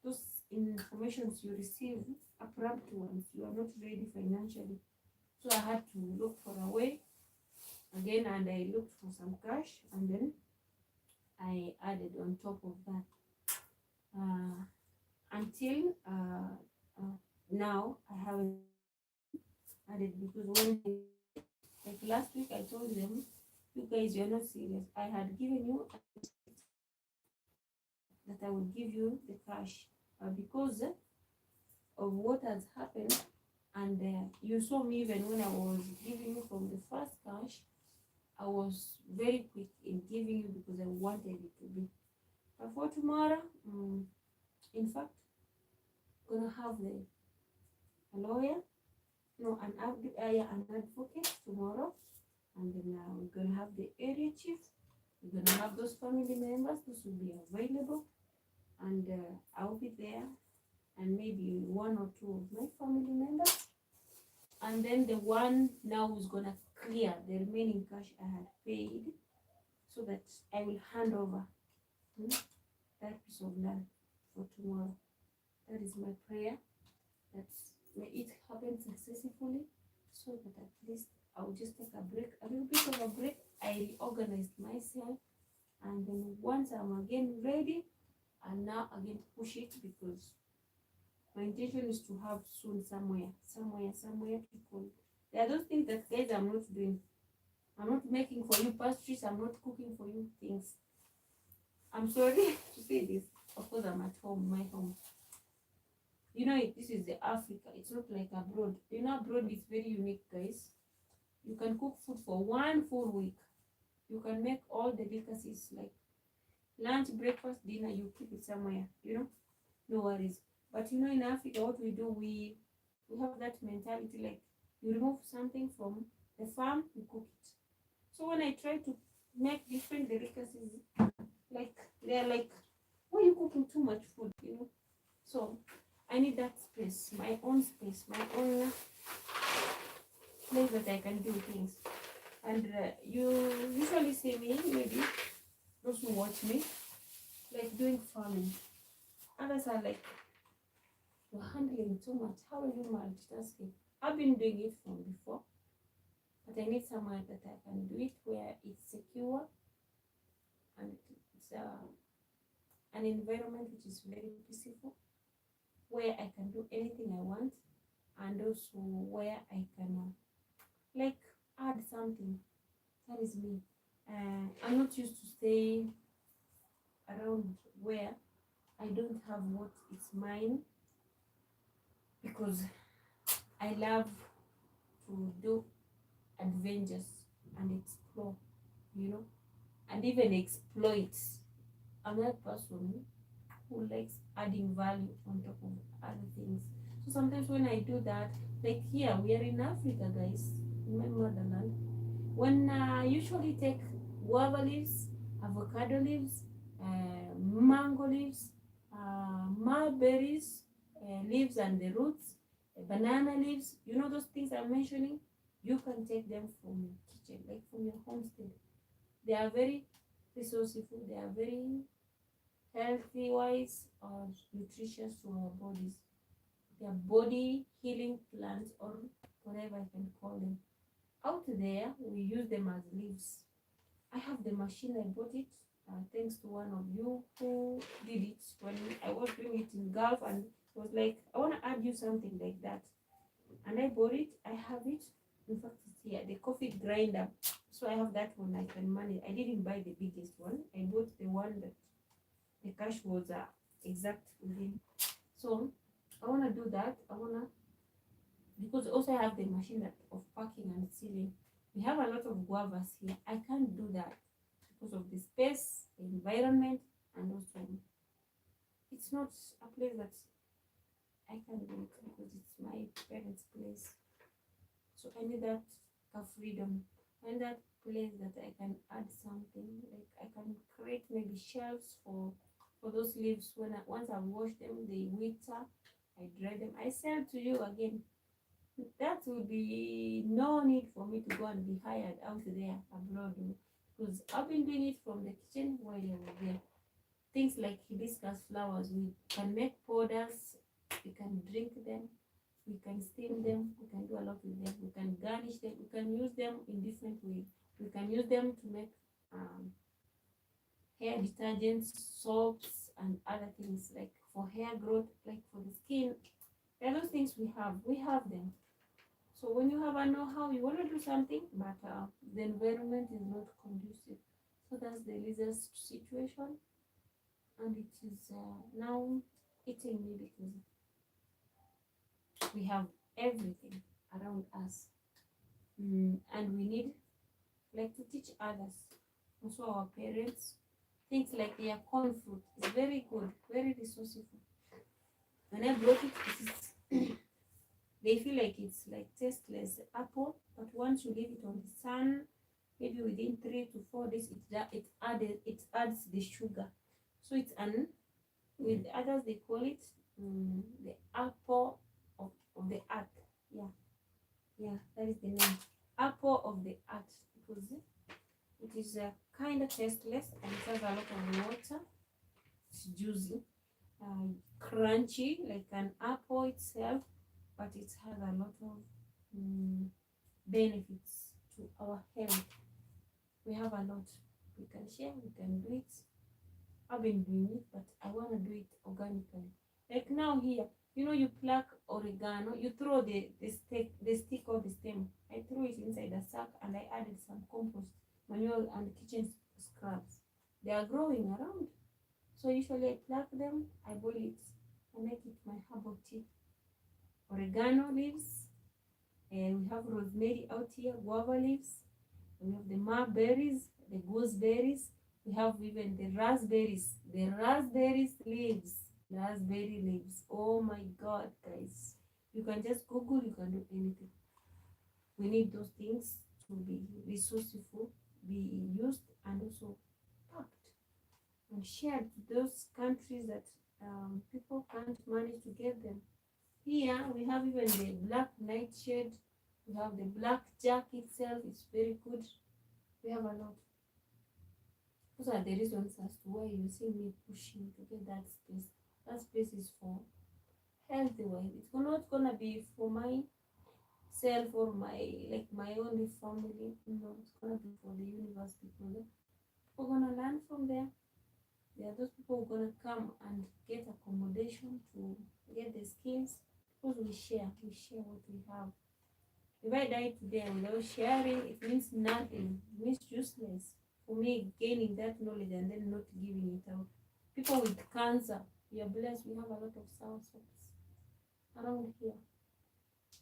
those informations you receive, abrupt ones, you are not ready financially. So I had to look for a way again, and I looked for some cash, and then I added on top of that, until now I haven't added, because when, like, last week, I told them, you guys, you're not serious. I had given you that I will give you the cash, because of what has happened, and you saw me even when I was giving you from the first cash. I was very quick in giving you, because I wanted it to be. But for tomorrow, in fact, gonna have a lawyer, no, an advocate tomorrow, and then we're gonna have the area chief. We're gonna have those family members. Those will be available, and I'll be there, and maybe one or two of my family members, and then the one now who's gonna clear the remaining cash I had paid, so that I will hand over that piece of land for tomorrow. That is my prayer, that may it happen successfully, so that at least I'll just take a break, a little bit of a break. I reorganized myself, and then once I'm again ready, and now again push it, because my intention is to have soon somewhere to call. There are those things that, guys, I'm not doing. I'm not making for you pastries. I'm not cooking for you things. I'm sorry to say this. Of course, I'm at home, my home. This is the Africa. It's not like abroad. Abroad it's very unique, guys. You can cook food for one full week. You can make all the delicacies, like lunch, breakfast, dinner. You keep it somewhere. No worries. But in Africa, what we do, we have that mentality, like, you remove something from the farm, you cook it. So when I try to make different delicacies, like, they're like, why are you cooking too much food? So I need that space, my own space, my own place that I can do things. And you usually see me, maybe those who watch me, like doing farming. Others are like, you're handling too much. How are you multitasking? I've been doing it from before, but I need somewhere that I can do it where it's secure and it's an environment which is very peaceful, where I can do anything I want, and also where I can like add something. That is me. I'm not used to stay around where I don't have what is mine, because I love to do adventures and explore, you know, and even exploit. I'm that person who likes adding value on top of other things. So sometimes when I do that, like here, we are in Africa, guys, in my motherland. When I usually take guava leaves, avocado leaves, mango leaves, mulberries, leaves and the roots, banana leaves, you know those things I'm mentioning, you can take them from your kitchen, like from your homestead. They are very resourceful, they are very healthy wise or nutritious to our bodies. They are body healing plants, or whatever I can call them. Out there, we use them as leaves. I have the machine, I bought it thanks to one of you who did it when I was doing it in Gulf, and was like, I want to add you something like that. And I bought it, I have it. In fact, it's here, the coffee grinder. So I have that one, I can manage. I didn't buy the biggest one, I bought the one that the cash was exact within. So I want to do that. I want to, because also I have the machine that of packing and sealing. We have a lot of guavas here. I can't do that because of the space, the environment, and also it's not a place that I can do it because it's my parents' place. So I need that freedom. I need that place that I can add something. Like I can create maybe shelves for those leaves. When once I've washed them, they wither. I dry them. I sell to you again. That will be no need for me to go and be hired out there abroad, because I've been doing it from the kitchen while I was there. Things like hibiscus flowers, we can make powders, we can drink them, we can steam them, we can do a lot with them, we can garnish them, we can use them in different ways. We can use them to make hair detergents, soaps, and other things, like for hair growth, like for the skin. There are those things we have them. So when you have a know-how, you want to do something, but the environment is not conducive. So that's the lizard situation, and it is now eating me because we have everything around us, and we need like to teach others, also our parents, things like their corn fruit is very good, very resourceful. When I brought it, they feel like it's like tasteless apple, but once you leave it on the sun, maybe within 3 to 4 days, it adds the sugar. So it's an, with others they call it the apple of the earth. Yeah, that is the name, apple of the earth, because it is kind of tasteless and it has a lot of water. It's juicy, crunchy like an apple itself, but it has a lot of benefits to our health. We have a lot. We can share, we can do it. I've been doing it, but I want to do it organically. Like now here, you know, you pluck oregano, you throw the stick or the stem. I threw it inside a sack and I added some compost, manure, and kitchen scraps. They are growing around. So usually I pluck them, I boil it, I make it my herbal tea. Oregano leaves, and we have rosemary out here, guava leaves, we have the mulberries, the gooseberries, we have even the raspberries leaves, raspberry leaves. Oh my god, guys, you can just Google, you can do anything. We need those things to be resourceful, be used, and also packed and shared to those countries that people can't manage to get them. Here we have even the black nightshade. We have the black jack itself. It's very good. We have a lot. Those are the reasons as to why you see me pushing to get that space. That space is for healthy wise. It's not gonna be for myself or my only family. No, it's gonna be for the universe people. We're gonna learn from there. There are those people who are gonna come and get accommodation to get the skills because we share what we have. If I die today without sharing, it means nothing. It means useless for me gaining that knowledge and then not giving it out. People with cancer, we are blessed. We have a lot of sourshops around here.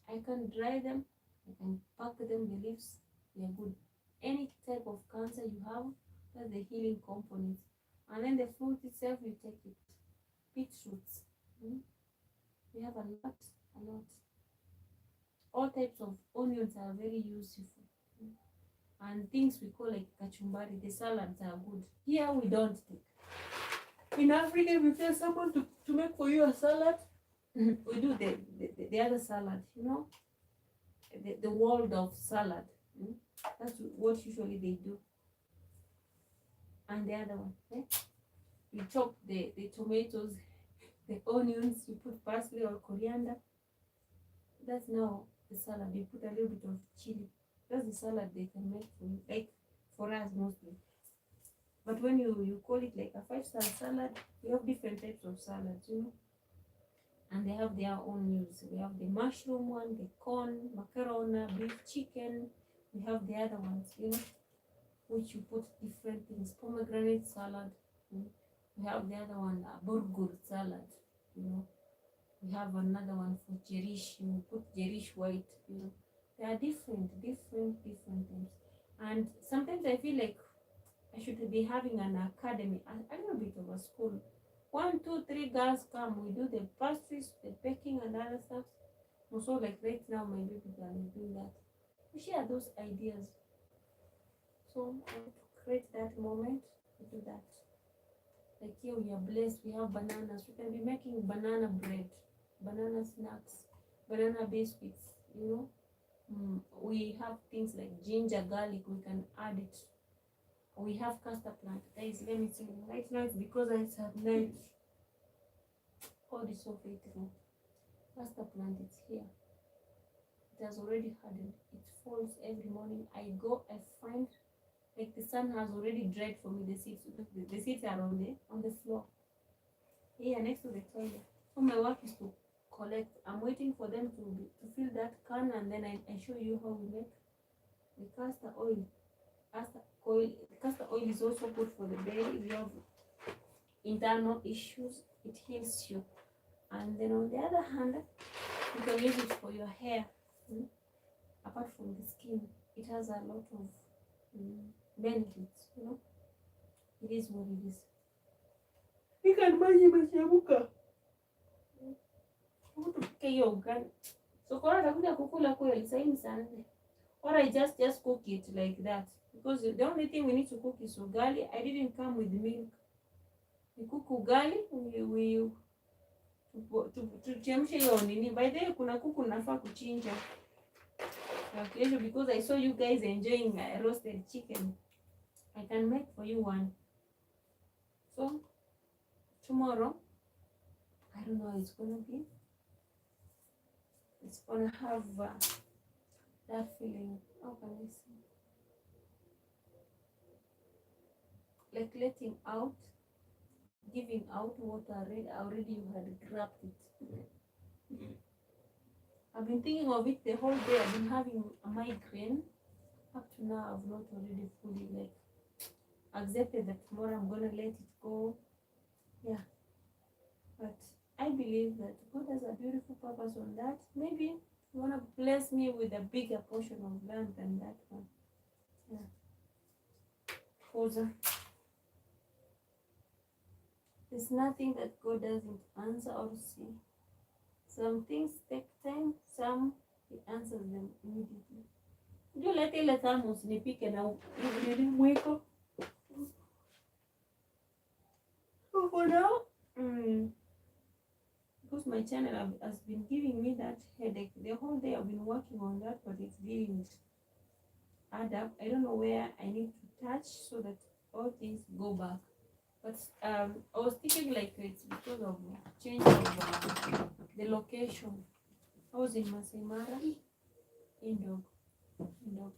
I can dry them. I can pack them. The leaves, they are good. Any type of cancer you have, that's the healing component. And then the fruit itself, you take it. Beetroots. We have a lot. All types of onions are very useful. And things we call like kachumbari, the salads are good. Here we don't take. In Africa, if you tell someone to make for you a salad, we do the other salad, the world of salad. That's what usually they do. And the other one, you chop the tomatoes, the onions, you put parsley or coriander. That's now the salad. You put a little bit of chili. That's the salad they can make for you, like for us mostly. But when you call it like a 5-star salad, we have different types of salads, and they have their own use. We have the mushroom one, the corn, macaroni, beef, chicken. We have the other ones, which you put different things. Pomegranate salad. We have the other one, burgur salad. We have another one for jerish. You put jerish white. They are different things. And sometimes I feel like I should be having an academy, a little bit of a school. 1, 2, 3 girls come. We do the pastries, the baking, and other stuff. Also, like right now, my baby girl is doing that. We share those ideas. So I want to create that moment to do that. Like here we are blessed. We have bananas. We can be making banana bread, banana snacks, banana biscuits. We have things like ginger, garlic. We can add it. We have castor plant. Guys, let me tell you. Right now it's because it's at night. God is so faithful. Castor plant, it's here. It has already hardened. It falls every morning. I go, I find, like the sun has already dried for me the seeds. The seeds are on the floor. Here next to the toilet. So my work is to collect. I'm waiting for them to fill that can, and then I show you how we make the castor oil. Castor oil is also good for the belly. If you have internal issues, it heals you. And then on the other hand, you can use it for your hair. Apart from the skin, it has a lot of benefits. It is what it is. You can buy machabuka. Tupike hiyo ugali. So kwa atakuja kukula kweli sasa hivi saa 4. Or I just cook it like that. Because the only thing we need to cook is ugali. I didn't come with milk. We cook ugali. We tuchemshe hiyo nini. By the way, kuna kuku nafaa kuchinja. Because I saw you guys enjoying roasted chicken. I can make for you one. So tomorrow, I don't know how it's gonna be. It's gonna have that feeling. How can I say? Like letting out, giving out what already you had grabbed it. I've been thinking of it the whole day. I've been having a migraine. Up to now, I've not already fully accepted that tomorrow I'm gonna let it go. Yeah, but I believe that God has a beautiful purpose on that. Maybe you wanna bless me with a bigger portion of land than that one. Yeah. Because there's nothing that God doesn't answer or see. Some things take time, some He answers them immediately. Do let ile tamu usinipike na mwiko. For now, because my channel has been giving me that headache. The whole day I've been working on that, but it didn't add up. I don't know where I need to touch so that all things go back. But I was thinking like it's because of change of the location. I was in Masai Mara, Indog,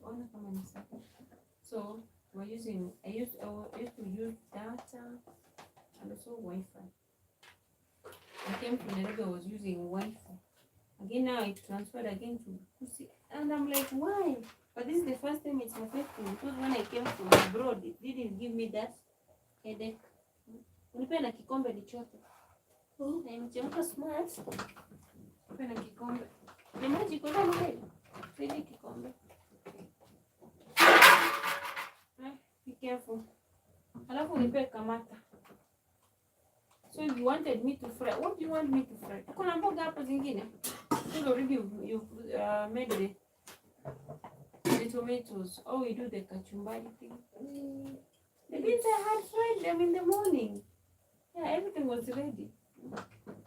ona kama ni safi. So I used to use data and also Wi-Fi. I came to Nairobi, I was using Wi-Fi. Again now it transferred again to Kusi, and I'm like, why? But this is the first time it's affecting, because when I came from abroad, it didn't give me that headache. Unipe na kikombe nichote. Na imechemka smart. Unipe na kikombe. Ni maji kwa ndani kweli? Sili kikombe. Be careful. Alafu unipe kamata. So you wanted me to fry. What do you want me to fry? Kuna mboga hapo zingine? You already you've made the tomatoes. Oh, we do the kachumbari thing. The beans I had fried them in the morning. Yeah, everything was ready.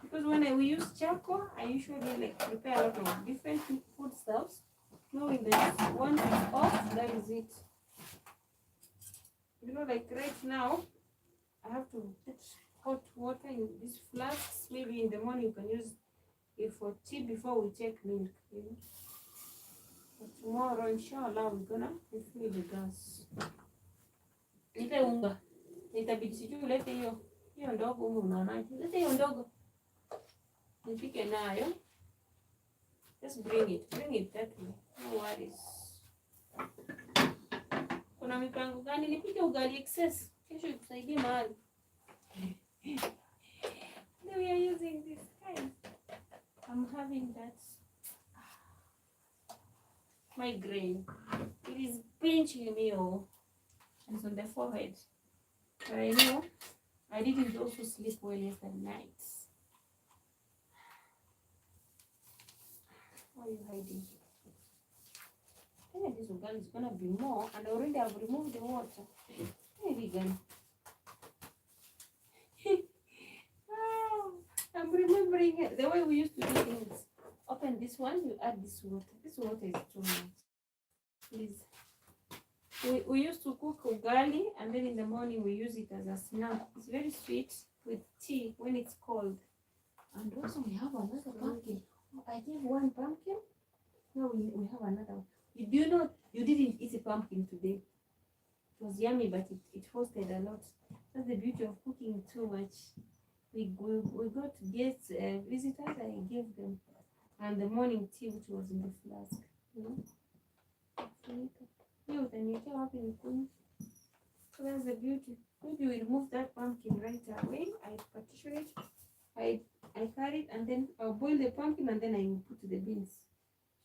Because when we use charcoal, I usually like prepare a lot of different food stuffs. Knowing that once it's off, that is it. You know, like right now, I have to put hot water in these flasks. Maybe in the morning you can use it for tea before we take milk. You know? But tomorrow, inshallah, we're gonna refill the gas. Nipe unga. Nitabidi sijui ulete hiyo ndogo humu unaonaje. Lete hiyo ndogo. Nipike nayo. Just bring it that way. No worries. Kuna mipango gani? Nipike ugali excess. Kesho ikusaidie mahali. Then we are using this kind. I'm having that migraine. It is pinching me all. It's on the forehead. But I know I didn't also sleep well yesterday night. Why are you hiding? I think this ugali is gonna be more, and already I've removed the water. Hey, vegan. I'm remembering it. The way we used to do things. Open this one, you add this water. This water is too much. Please. We used to cook ugali, and then in the morning we use it as a snack. It's very sweet with tea when it's cold. And also we have another pumpkin. I gave one pumpkin. Now we have another one. Do you know you didn't eat a pumpkin today? It was yummy, but it hosted a lot. That's the beauty of cooking too much. We got guests, visitors. I gave them, and the morning tea which was in the flask. You know. So that's the beauty. Maybe we remove that pumpkin right away. I partition it. I carry it, and then I'll boil the pumpkin, and then I will put the beans.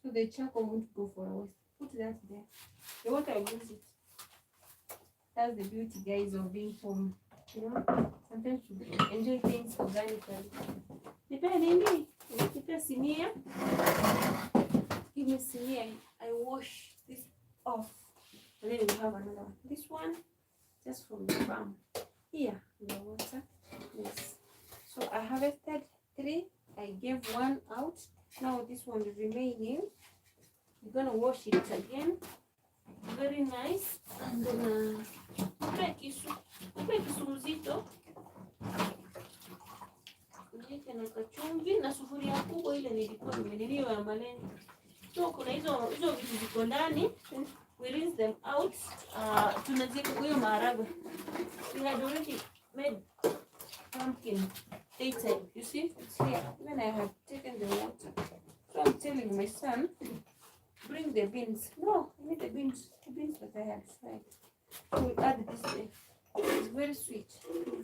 So the charcoal won't go for a waste. Put that there. The water will use it. That's the beauty, guys, of being home. You know, sometimes you enjoy things organically. Depending, sinia. Give me sinia. I wash this off, and then we have another one. This one, just from the farm. Here, the water. Yes. So I harvested 3. I gave 1 out. Now this one is remaining. We're gonna wash it again. Very nice. And then kisu mzito. Niweke na kachumvi na sufuria kubwa ile nilikuwa nimeniliwa ya malenge. So kuna hizo vitu ziko ndani. We rinse them out. Tunaziweka kwa hiyo maharagwe. We had already made pumpkin daytime. You see, it's here. Then I have taken the water. So I'm telling my son, bring the beans. No, I need the beans that I had fried. So we add this there. It's very sweet.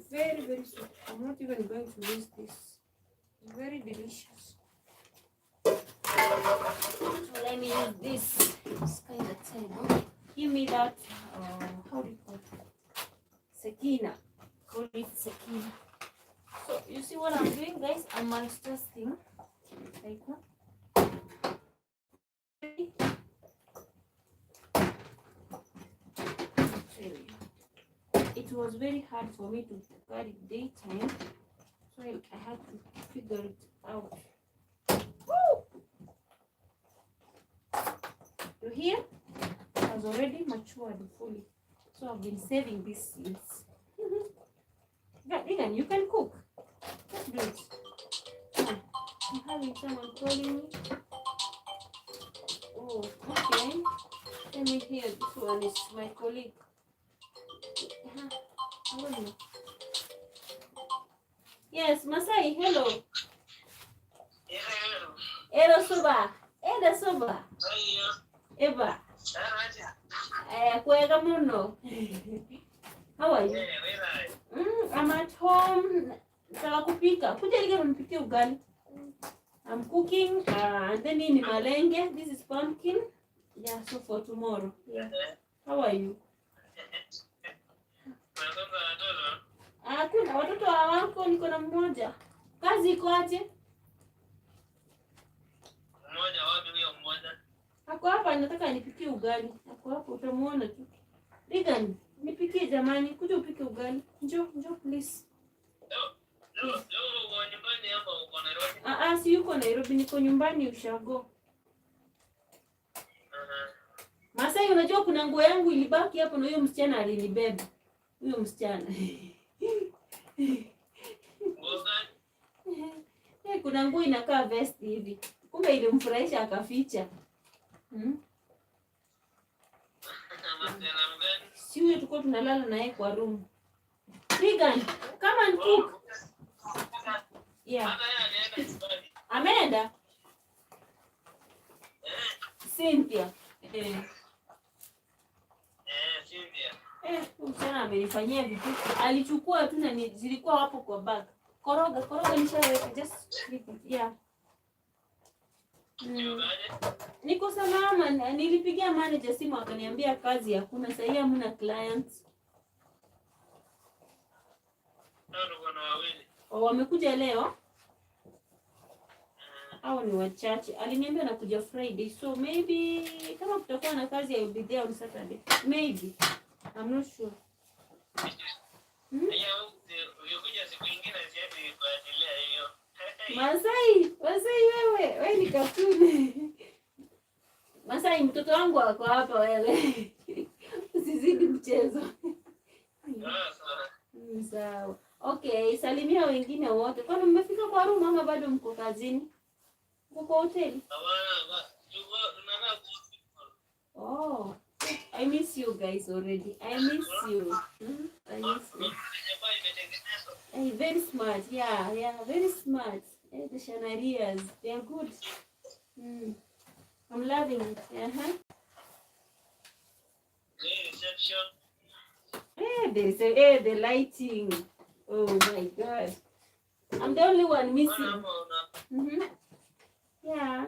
Very, very sweet. I'm not even going to use this. It's very delicious. So let me use this. It's kind of table. Give me that, how do you call it? Sekina. Call it Sekina. So you see what I'm doing, guys? I'm multitasking. Right now. It was very hard for me to carry daytime, So I had to figure it out. Woo! You hear? It has already matured fully. So I've been saving these seeds. Again, you can cook. Let's do it. I'm having someone calling me. Oh, okay. Let me hear. This one is my colleague. I don't know. Yes, Masai, hello. Hello, Soba. Eda Soba. Eba. Kwega muno. How are you? I'm at home. Nataka kupika. Kuja lige mnipikie ugali. I'm cooking and then in malenge. This is pumpkin. Yeah, so for tomorrow. Yeah. How are you? Kuna watoto wako, niko na mmoja. Kazi iko aje? Mmoja wapi huyo mmoja? Ako hapa nataka nipikie ugali. Ako hapo utamuona tu. Regan, nipikie jamani, kuja upike ugali. Njoo please. Leo uko nyumbani hapa uko Nairobi? Si yuko Nairobi, niko nyumbani Ushago. Masai, unajua kuna nguo yangu ilibaki hapo na huyo msichana alinibeba. Huyo msichana. Kuna nguo inakaa vest hivi. Kumbe ilimfurahisha akaficha. Si huyo tulikuwa tunalala naye kwa room. Regan, come and cook. Yeah. Ameenda? Cynthia. Msichana amenifanyia vitu. Alichukua tu na zilikuwa hapo kwa bag. Koroga nishaweka. Just leave it. Yeah. Niko salama. Nilipigia manager simu akaniambia kazi hakuna. Sasa hivi hamna clients. Wamekuja leo? Au ni wachache? Aliniambia nakuja Friday. So maybe kama kutakuwa na kazi I will be there on Saturday. Maybe. I'm not sure. Masai wewe ni katuni. Masai, mtoto wangu wako hapa wewe. Usizidi mchezo. Sawa. Okay, salimia wengine wote. Kwani mmefika kwa room ama bado mko kazini? Mko kwa hoteli? Oh, I miss you guys already. I miss you. I miss you. Hey, very smart. Yeah, very smart. Hey, the Shanarias, they are good. I'm loving it. Hey, the lighting. Oh my God. I'm the only one missing. Yeah.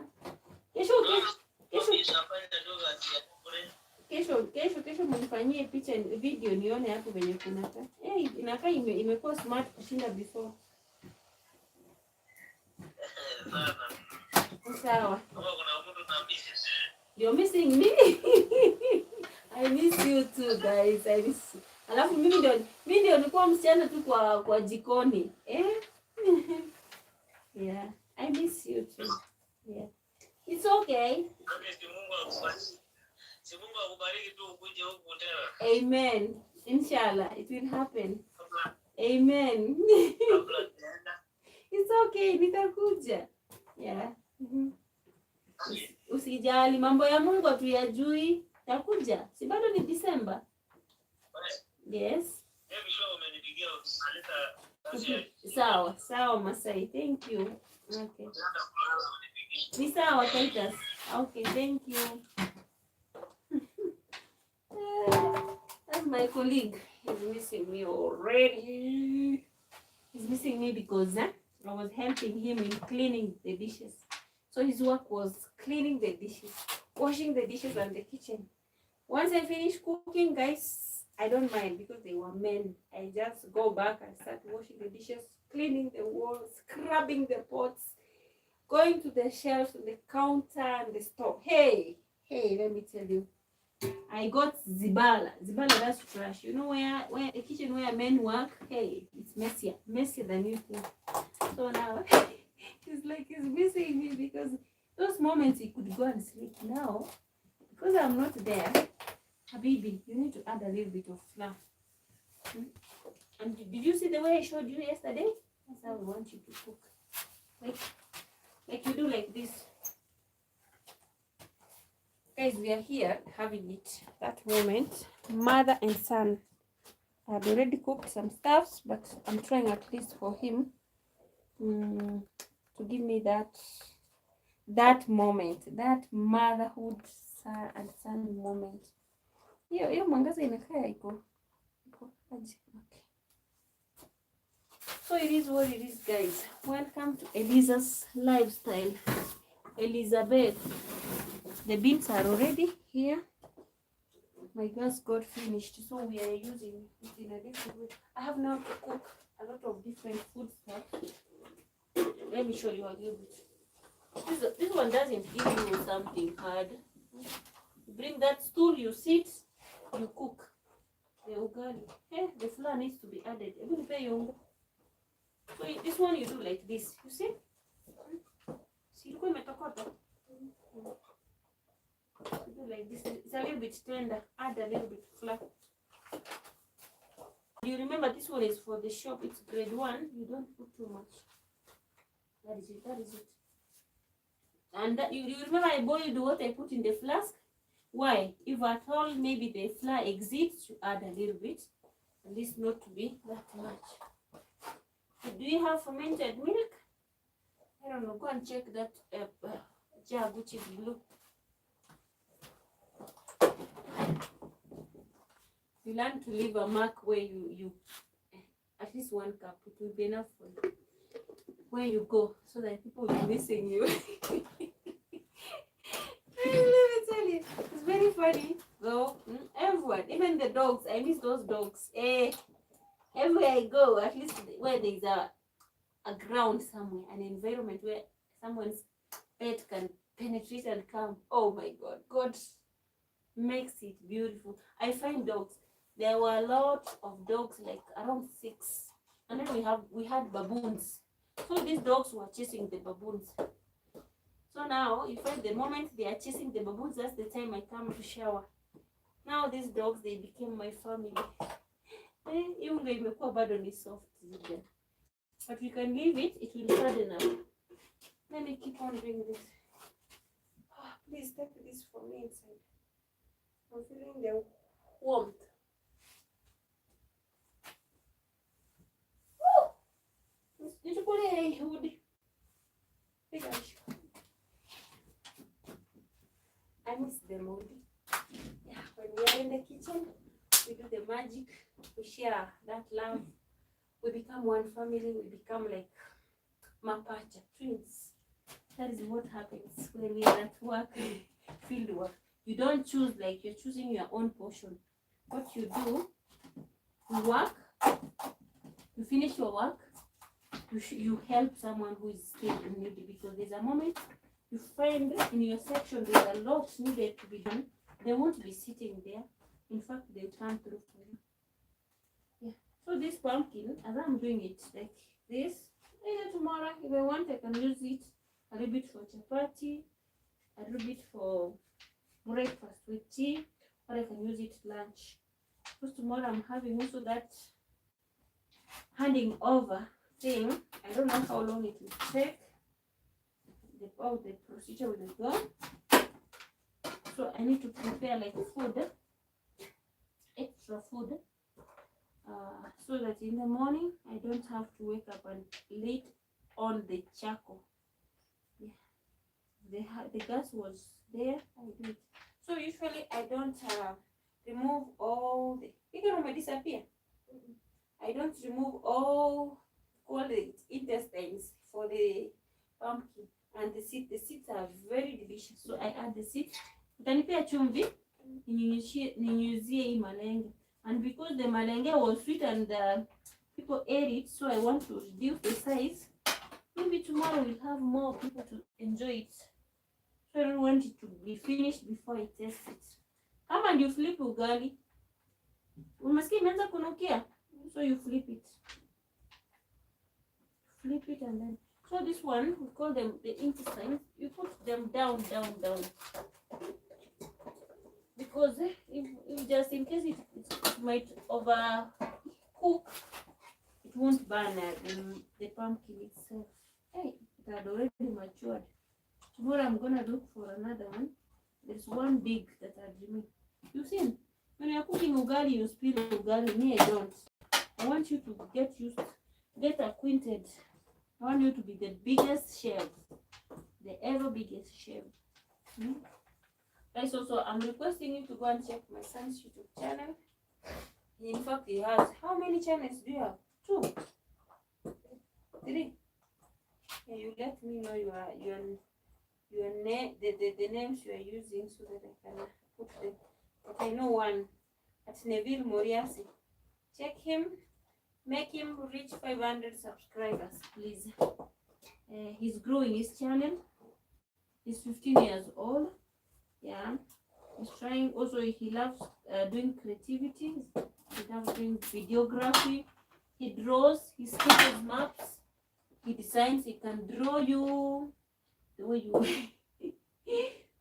Kesho mnifanyie picha video nione hapo venye kunakaa. Inakaa imekuwa smart kushinda before. Sawa. You're missing me. I miss you too, guys. I miss you. Alafu mimi ndio nilikuwa msichana tu kwa jikoni. Yeah, I miss you too. Yeah. It's okay. Amen. Inshallah, it will happen. Amen. It's okay, nitakuja. Yeah. Usijali, mambo ya Mungu hatuyajui. Takuja. Si bado ni December? Yes. Sawa Masai. Thank you. Okay. Ni sawa Titus. Okay, thank you. That's my colleague. He's missing me already. He's missing me because I was helping him in cleaning the dishes. So his work was cleaning the dishes, washing the dishes and the kitchen. Once I finish cooking, guys, I don't mind because they were men. I just go back and start washing the dishes, cleaning the walls, scrubbing the pots, going to the shelves, the counter and the stove. Hey, let me tell you. I got Zibala. Zibala, that's trash. You know where a kitchen where men work, hey, it's messier than you think. So now it's like he's missing me because those moments he could go and sleep. Now, because I'm not there, Habibi, you need to add a little bit of flour. And did you see the way I showed you yesterday? That's how I want you to cook. Like you do like this. Guys, we are here having it. That moment, mother and son. I've already cooked some stuffs, but I'm trying at least for him to give me that moment, that motherhood and son moment. Hiyo mwangaza inakaa iko aje. Okay. So it is what it is, guys. Welcome to Eliza's lifestyle. Elizabeth. The beans are already here. My gas got finished, so we are using it in a different way. I have now to cook a lot of different food stuff. Let me show you a little bit. This one doesn't give you something hard. You bring that stool, you sit, you cook. The ugali. The flour needs to be added. So this one you do like this. You see? See, look like this. It's a little bit tender. Add a little bit of flour. You remember this one is for the shop. It's grade 1. You don't put too much. That is it. And that, you remember I boiled what I put in the flask? Why? If at all maybe the flour exceeds, you add a little bit. At least not to be that much. Do you have fermented milk? I don't know. Go and check that jug which is blue. You learn to leave a mark where you at least 1 cup. It will be enough for you where you go, so that people will be missing you. Let me tell you, it's very funny though. Everyone, even the dogs, I miss those dogs. Everywhere I go, at least where there is a ground somewhere, an environment where someone's pet can penetrate and come. Oh my God, God makes it beautiful. I find dogs. There were a lot of dogs, like around 6, and then we had baboons. So these dogs were chasing the baboons. So now you find the moment they are chasing the baboons, that's the time I come to shower. Now these dogs, they became my family. Even though imekuwa bado ni soft, but we can leave it. It will harden up. Let me keep on doing this. Please take this for me inside. I'm feeling the warmth. I miss them already. Yeah, when we are in the kitchen, we do the magic. We share that love. We become one family. We become like mapacha, twins. That is what happens when we are at work, field work. You don't choose like you're choosing your own portion. What you do, you work, you finish your work, you help someone who is still in need, because there's a moment you find in your section there's a lot needed to be done. They won't be sitting there. In fact, they'll come through for you. Yeah. So this pumpkin, as I'm doing it like this, either tomorrow, if I want, I can use it a little bit for chapati, a little bit for breakfast with tea, or I can use it lunch. Because tomorrow I'm having also that handing over thing. I don't know how long it will take. The procedure will go. So I need to prepare like food, extra food, so that in the morning I don't have to wake up and lit on the charcoal. Yeah, the gas was there. I did. So usually I don't remove all the. You can disappear. I don't remove all the intestines for the pumpkin and the seeds. The seeds are very delicious. So I add the seeds. Utanipea chumvi, ninyunyuzie hii malenge. And because the malenge was sweet and people ate it, so I want to reduce the size. Maybe tomorrow we'll have more people to enjoy it. So I don't want it to be finished before I taste it. Come and you flip ugali. Umesikia imeanza kunukia? So you flip it. Flip it and then. So this one, we call them the intestines. You put them down. Because if just in case it might overcook, it won't burn the pumpkin itself. Hey, it had already matured. Tomorrow I'm gonna look for another one. There's one big that had remained. You see, when you're cooking ugali, you spill ugali. Me, I don't. I want you to get acquainted. I want you to be the biggest chef, the ever biggest chef. Guys, also I'm requesting you to go and check my son's YouTube channel. In fact, he has, how many channels do you have? 2, 3. Yeah, you let me know your name, the names you are using so that I can put them. But I know one at Neville Moriasi. Check him. Make him reach 500 subscribers, please. He's growing his channel. He's 15 years old. Yeah. He's trying. Also, he loves doing creativity. He loves doing videography. He draws. He sketches maps. He designs. He can draw you the way you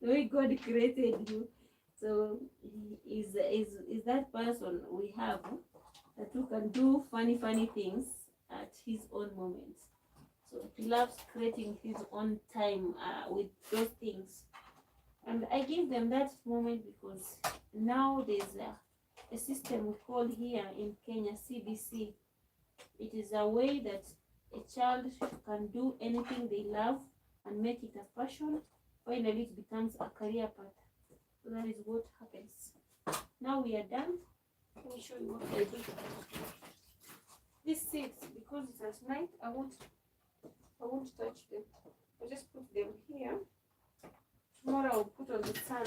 the way God created you. So he is that person we have that who can do funny things at his own moments. So he loves creating his own time with those things. And I give them that moment because now there's a system we call here in Kenya CBC. It is a way that a child can do anything they love and make it a passion. Finally, it becomes a career path. So that is what happens. Now we are done. Let me show you what I do. These seeds, because it's at night, I won't touch them. I'll just put them here. Tomorrow I'll put on the sun.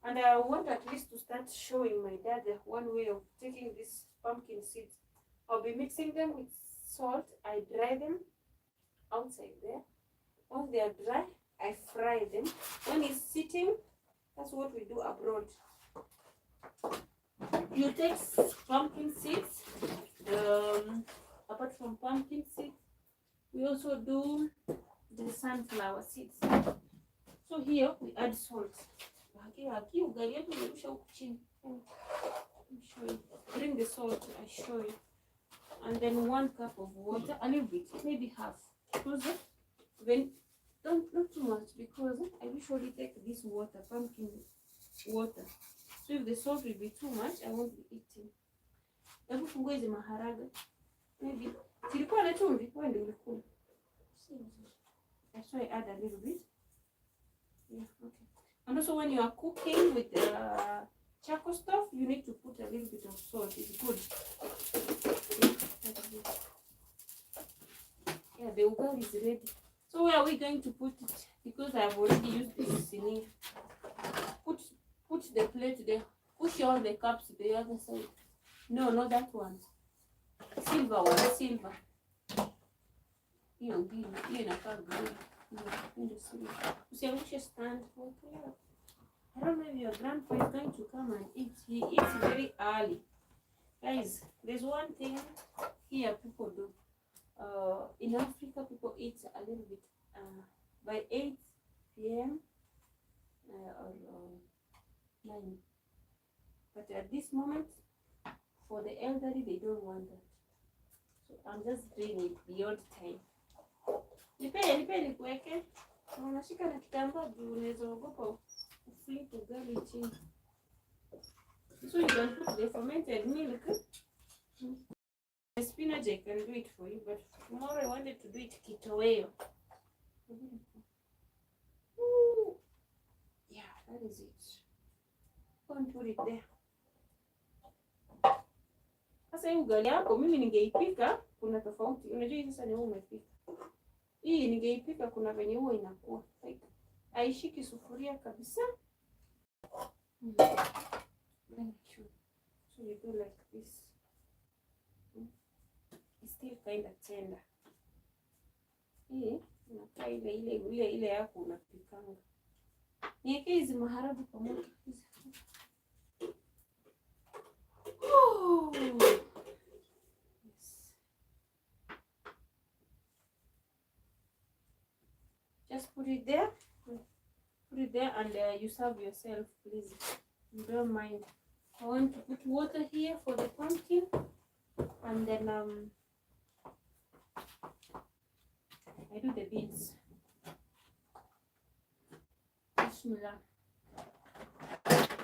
And I want at least to start showing my dad one way of taking these pumpkin seeds. I'll be mixing them with salt. I dry them outside there. Once they are dry, I fry them. When it's sitting, that's what we do abroad. You take pumpkin seeds. Apart from pumpkin seeds, we also do the sunflower seeds. So here we add salt. Bring the salt, I show you. And then 1 cup of water, a little bit, maybe half. Because when not too much, because I usually take this water, pumpkin water. So if the salt will be too much, I won't be eating. Hebu fungua hizi maharagwe. Maybe silikuwa na chumvi, wewe ndio ulikula. So I add a little bit. Yeah, okay. And also when you are cooking with charcoal stuff, you need to put a little bit of salt. It's good. Yeah, the ugali is ready. So where are we going to put it? Because I've already used this in. Put the plate there. Push all the cups to the other side. No, not that one. Silver one, silver. Hiyo inakaa good. Ndio silver. Usiangushe stand. I don't know if your grandpa is going to come and eat. He eats very early. Guys, there's one thing here people do. In Africa, people eat a little bit by 8 p.m. Or 9. But at this moment, for the elderly, they don't want that. So I'm just doing it beyond time. Nipe nikuweke. Unashika na kitambaa juu unaweza ogopa flip ugali chini. So you can put the fermented milk. The spinach, I can do it for you, but tomorrow I wanted to do it kitoweo. Yeah, that is it. Go and put it there. Sasa hii ugali yako mimi ningeipika kuna tofauti. Unajua hivi sasa ni wewe umepika. Hii ningeipika kuna venye huwa inakuwa. Like haishiki sufuria kabisa. So you do like this. It's still kind of tender. Hii inakaa ile yako unapikanga. Niweke hizi maharagwe pamoja. you serve yourself, please. You don't mind. I want to put water here for the pumpkin, and then I do the beans. Bismillah.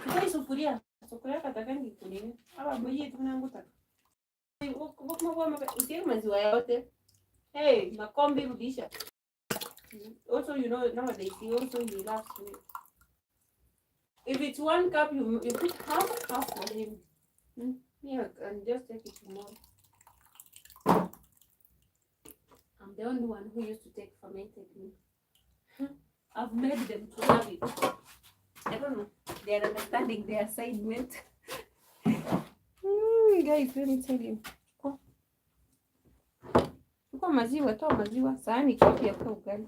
Kita sufuria. Sufuria katakangi kunini. Aba mwenye tunanguta. Usiye maziwa yote. Hey, makombi rudisha. Also, you know, nowadays he also he loves me. If it's 1 cup, you put half for him. Yeah, and just take it tomorrow. I'm the only one who used to take fermented milk. I've made them to love it. I don't know. They are understanding the assignment. Guys, let me tell you. Chukua maziwa, toa maziwa, sahani kipi ya kwa ugali.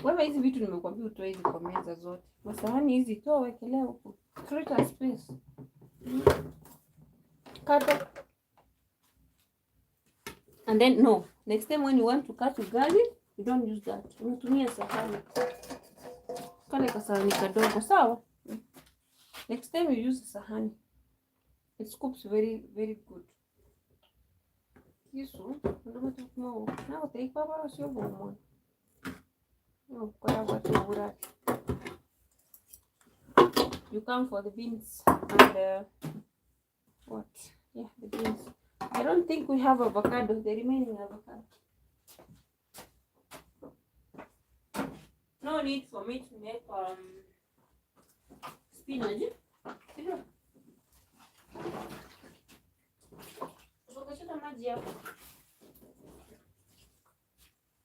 Wewe hizi vitu nimekuambia utoe hizi kwa meza zote. Masahani hizi toa wekelea huko. Create a space. Kata. And then no, next time when you want to cut ugali, you don't use that. Unatumia sahani. Kale kasahani kadogo, sawa? Next time you use sahani. It scoops very very good. Isso, não tem que falar o seu bom. No, you come for the beans and what? Yeah, the beans. I don't think we have avocado, the remaining avocado. No need for me to make spinach. Ukachota maji hapo.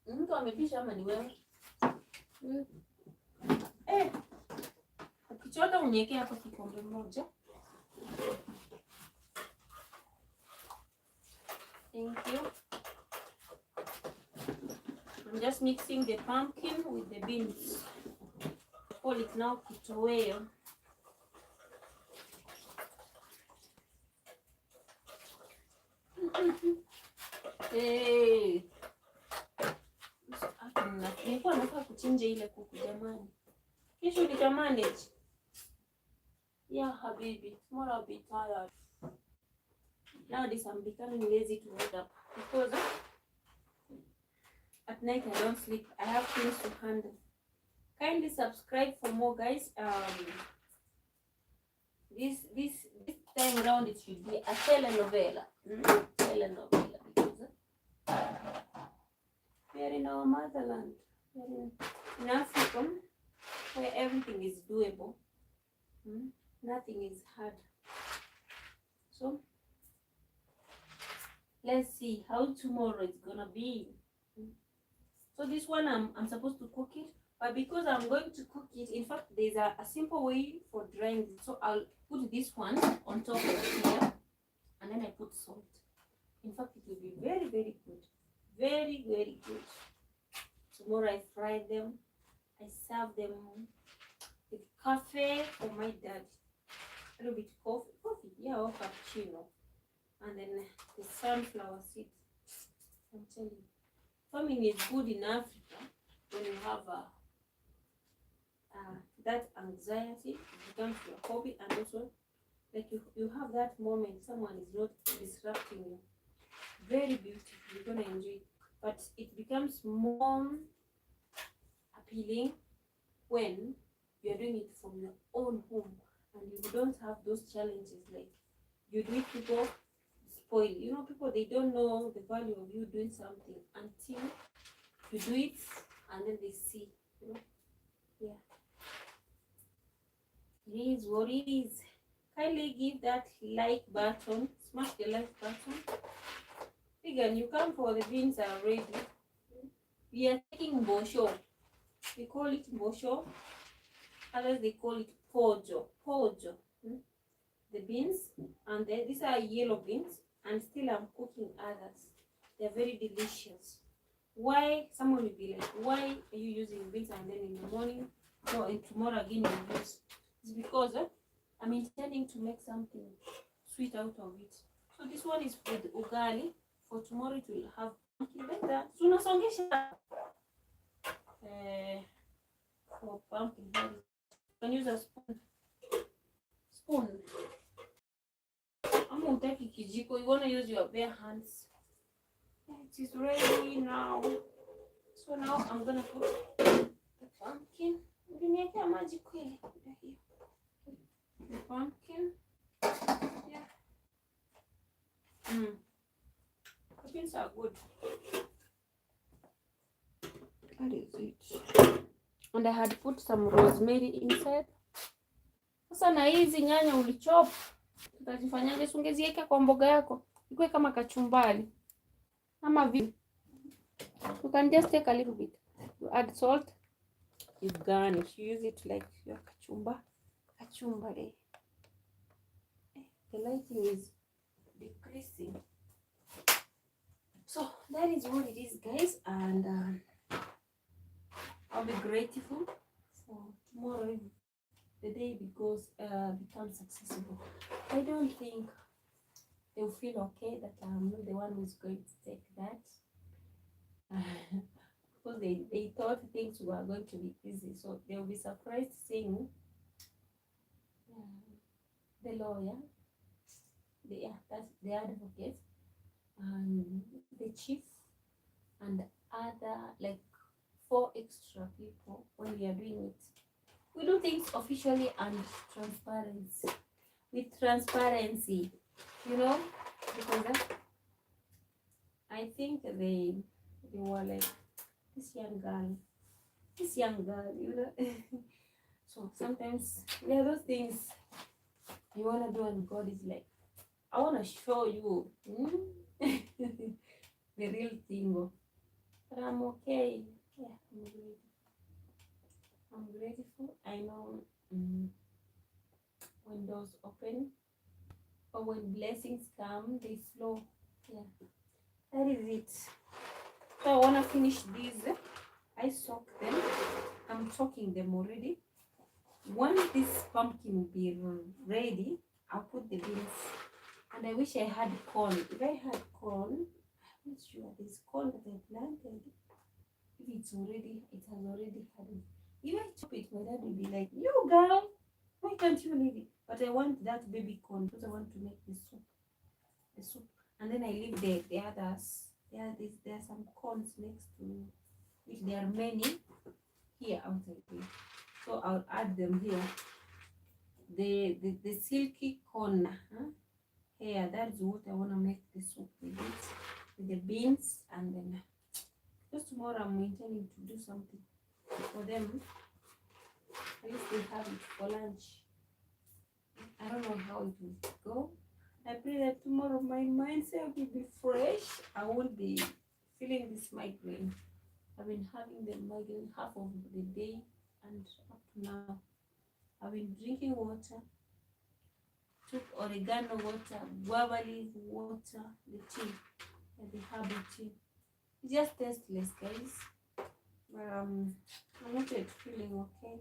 Mtu amepisha ama ni wewe? Ukichota uniweke hapo kikombe moja. Thank you. I'm just mixing the pumpkin with the beans. Call it now kitoweo. Hey. Nilikuwa nataka kuchinja ile kuku jamani. Kesho nitamanage. Yeah, habibi. Tomorrow I'll be tired. Nowadays I'm becoming lazy to wake up because at night I don't sleep. I have things to handle. Kindly subscribe for more, guys. This time around it should be a telenovela. Telenovela because we are in our motherland. We are in Africa where everything is doable. Nothing is hard. So let's see how tomorrow is gonna be. So this one I'm supposed to cook it, but because I'm going to cook it, in fact there's a simple way for drying it. So I'll put this one on top of here and then I put salt. In fact it will be very very good, very very good. Tomorrow I fry them, I serve them with coffee for my dad, a little bit coffee, yeah, or cappuccino, and then the sunflower seeds. I'm telling you, farming is good in Africa when you have that anxiety, it becomes your hobby, and also like you have that moment someone is not disrupting you. Very beautiful, you're gonna enjoy it, but it becomes more appealing when you're doing it from your own home and you don't have those challenges like you do it, people spoil. You know, people, they don't know the value of you doing something until you do it and then they see, you know. Yeah, it is what it is. Kindly give that like button, smash the like button. Again, you come for the beans are ready. We are taking bosho. We call it bosho. Others they call it pojo. Pojo. The beans, and then these are yellow beans, and still I'm cooking others. They're very delicious. Why? Someone will be like, why are you using beans and then in the morning, no, and tomorrow again you use? It's because I'm intending to make something sweet out of it. So this one is for the ugali. For tomorrow it will have pumpkin like that. So for pumpkin. You can use a spoon. Spoon. I'm gonna take kijiko. You wanna use your bare hands. It is ready now. So now I'm gonna put the pumpkin. Uliniwekea maji kweli? The pumpkin. Yeah. The beans are good. That is it. And I had put some rosemary inside. Sasa na hizi nyanya ulichop, utazifanyaje? Ungeziweka kwa mboga yako ikuwe kama kachumbari ama vipi? You can just take a little bit. You add salt. You garnish. You use it like your kachumbari. The lighting is decreasing. So that is what it is, guys, and I'll be grateful for tomorrow if the day becomes accessible. I don't think they'll feel okay that I'm not the one who's going to take that. Because they thought things were going to be easy, so they'll be surprised seeing the lawyer, that's the advocate, and the chief, and other like 4 extra people when we are doing it. We do things officially and transparency, you know, because I think they were like, this young girl, you know. So sometimes there are those things you want to do and God is like, I want to show you the real thing. But I'm okay. Yeah, I'm grateful. I know when doors open or when blessings come, they flow. Yeah, that is it. So I want to finish these. I soak them. I'm soaking them already. Once this pumpkin will be ready, I'll put the beans. And I wish I had corn. If I had corn, I'm not sure there's corn that I planted. If it's already, it has already had it. If I chop it, my dad will be like, you girl, why can't you leave it? But I want that baby corn because I want to make the soup. And then I leave the others. There are some corns next to which there are many here outside here. So I'll add them here. The silky corn here, that's what I want to make the soup with it, with the beans. And then just tomorrow I'm intending to do something for them. At least they have it for lunch. I don't know how it will go. I pray that tomorrow my mindset will be fresh. I won't be feeling this migraine. I've been having the migraine half of the day and up to now. I've been drinking water, took oregano water, guava leaf water, the tea, the herbal tea. It's just tasteless, guys. But I'm not yet feeling okay.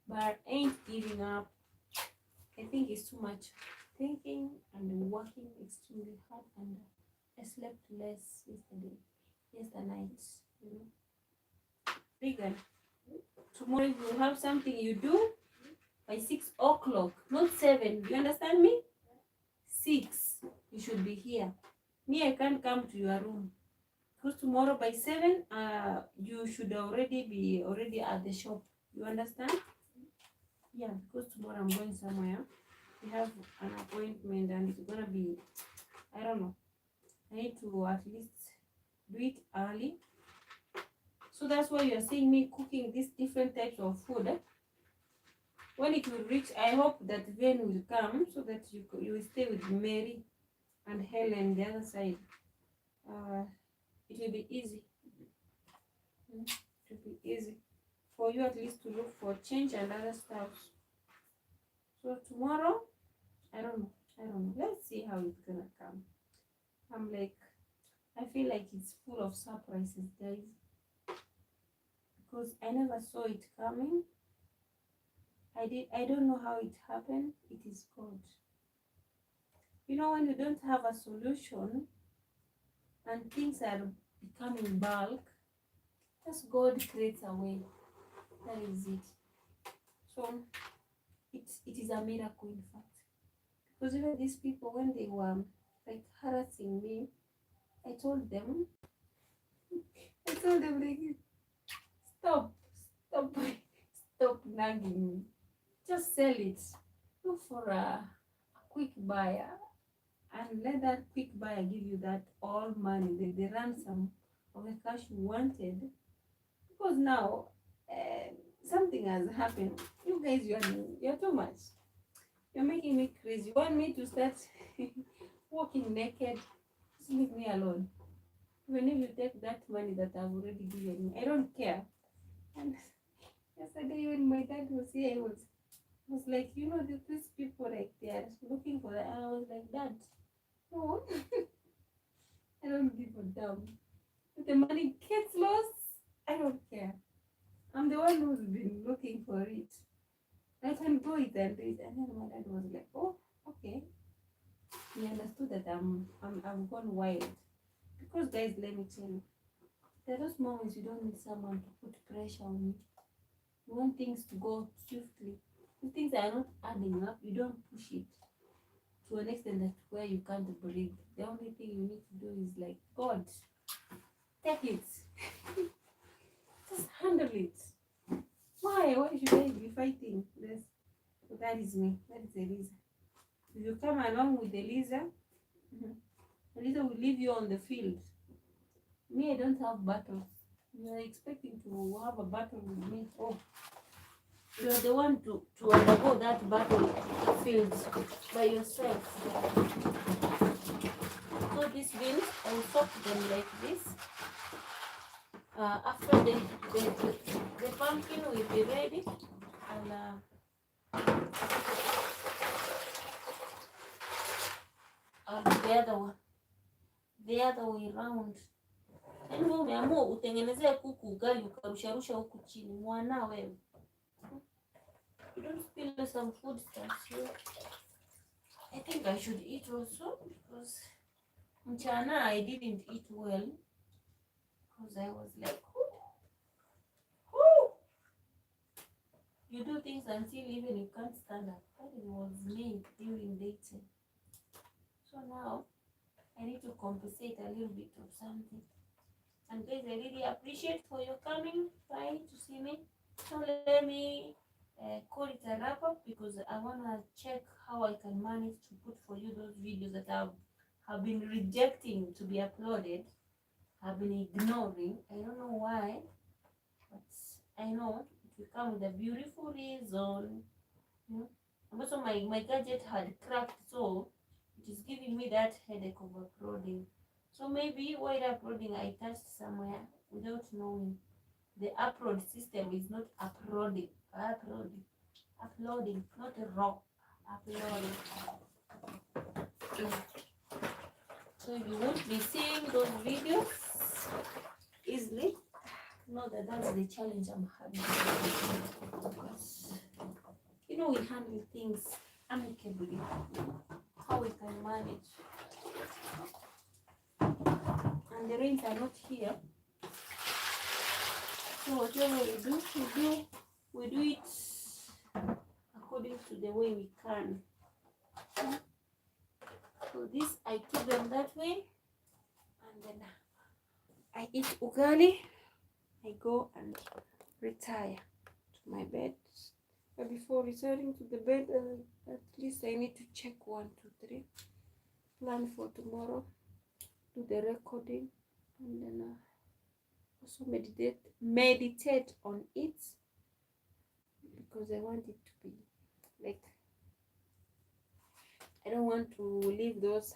But I ain't giving up. I think it's too much thinking and working extremely hard, and I slept less yesterday night, you know. Vegan. Tomorrow if you have something you do by 6 o'clock, not 7. Do you understand me? 6. You should be here. Me, I can't come to your room. Because tomorrow by 7, you should already be at the shop. You understand? Yeah, because tomorrow I'm going somewhere. We have an appointment and it's gonna be, I don't know. I need to at least do it early. So that's why you're seeing me cooking these different types of food. When it will reach, I hope that Vane will come so that you will stay with Mary and Helen the other side. It will be easy. It will be easy for you at least to look for change and other stuff. So tomorrow, I don't know. Let's see how it's gonna come. I feel like it's full of surprises, guys. Because I never saw it coming. I don't know how it happened. It is God. You know, when you don't have a solution and things are becoming bulk, just God creates a way. That is it. So it is a miracle, in fact. Because even these people, when they were like harassing me, I told them, like, stop, stop, stop nagging me. Just sell it. Look for a quick buyer and let that quick buyer give you that all money, the ransom of the cash you wanted. Because now something has happened. You guys, you're too much. You're making me crazy. You want me to start walking naked? Just leave me alone. Even if you take that money that I've already given you, I don't care. And yesterday when my dad was here, I was like, these people, like, they are looking for that. And I was like, Dad, no, I don't give a damn. If the money gets lost, I don't care. I'm the one who's been looking for it. I can go it and do it. And then my dad was like, oh, okay. He understood that I'm gone wild. Because guys, let me tell you, there are those moments you don't need someone to put pressure on you. You want things to go swiftly. If things are not adding up, you don't push it to an extent that where you can't breathe. The only thing you need to do is like, God, take it. Just handle it. Why should I be fighting this? So that is me. That is Eliza. If you come along with Eliza, Eliza will leave you on the field. Me, I don't have battles. You are expecting to have a battle with me. Oh, you are the one to undergo that battle field by yourself. So these beans, I will soak them like this. After the pumpkin will be ready, and the other way round. Yaani wewe umeamua utengenezee kuku ugali ukarusharusha huku chini, mwana wewe. You don't spill some food stuff here. I think I should eat also because mchana I didn't eat well because I was like, whoo. You do things until even you can't stand up. That was me during daytime. So now I need to compensate a little bit of something. And guys, I really appreciate for your coming by to see me. So let me call it a wrap up because I want to check how I can manage to put for you those videos that have been rejecting to be uploaded. I've been ignoring. I don't know why, but I know it will come with a beautiful reason. And also my gadget had cracked, so it is giving me that headache of uploading. So maybe while uploading I touched somewhere without knowing. The upload system is not uploading, not raw, uploading. So you won't be seeing those videos easily. Know that that's the challenge I'm having. Because, we handle things amicably. How we can manage. And the rains are not here. So whatever we do it according to the way we can. So this, I keep them that way. And then I eat ugali. I go and retire to my bed. But before retiring to the bed, at least I need to check 1, 2, 3. Plan for tomorrow. Do the recording. And then also meditate on it. Because I want it to be like, I don't want to leave those,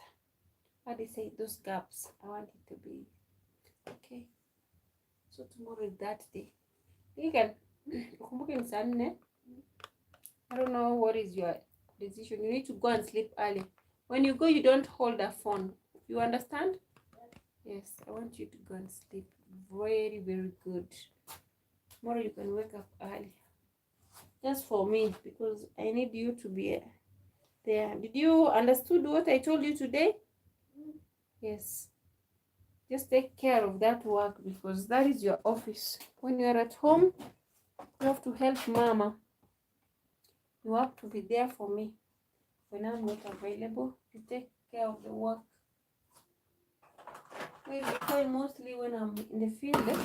those gaps. I want it to be okay. So tomorrow is that day. You can I don't know what is your decision. You need to go and sleep early. When you go, you don't hold a phone. You understand? Yes, I want you to go and sleep very, very good. Tomorrow you can wake up early. Just for me, because I need you to be there. Did you understood what I told you today? Yes. Just take care of that work because that is your office. When you are at home, You have to help mama. You have to be there for me when I'm not available. You take care of the work. Because mostly when I'm in the field,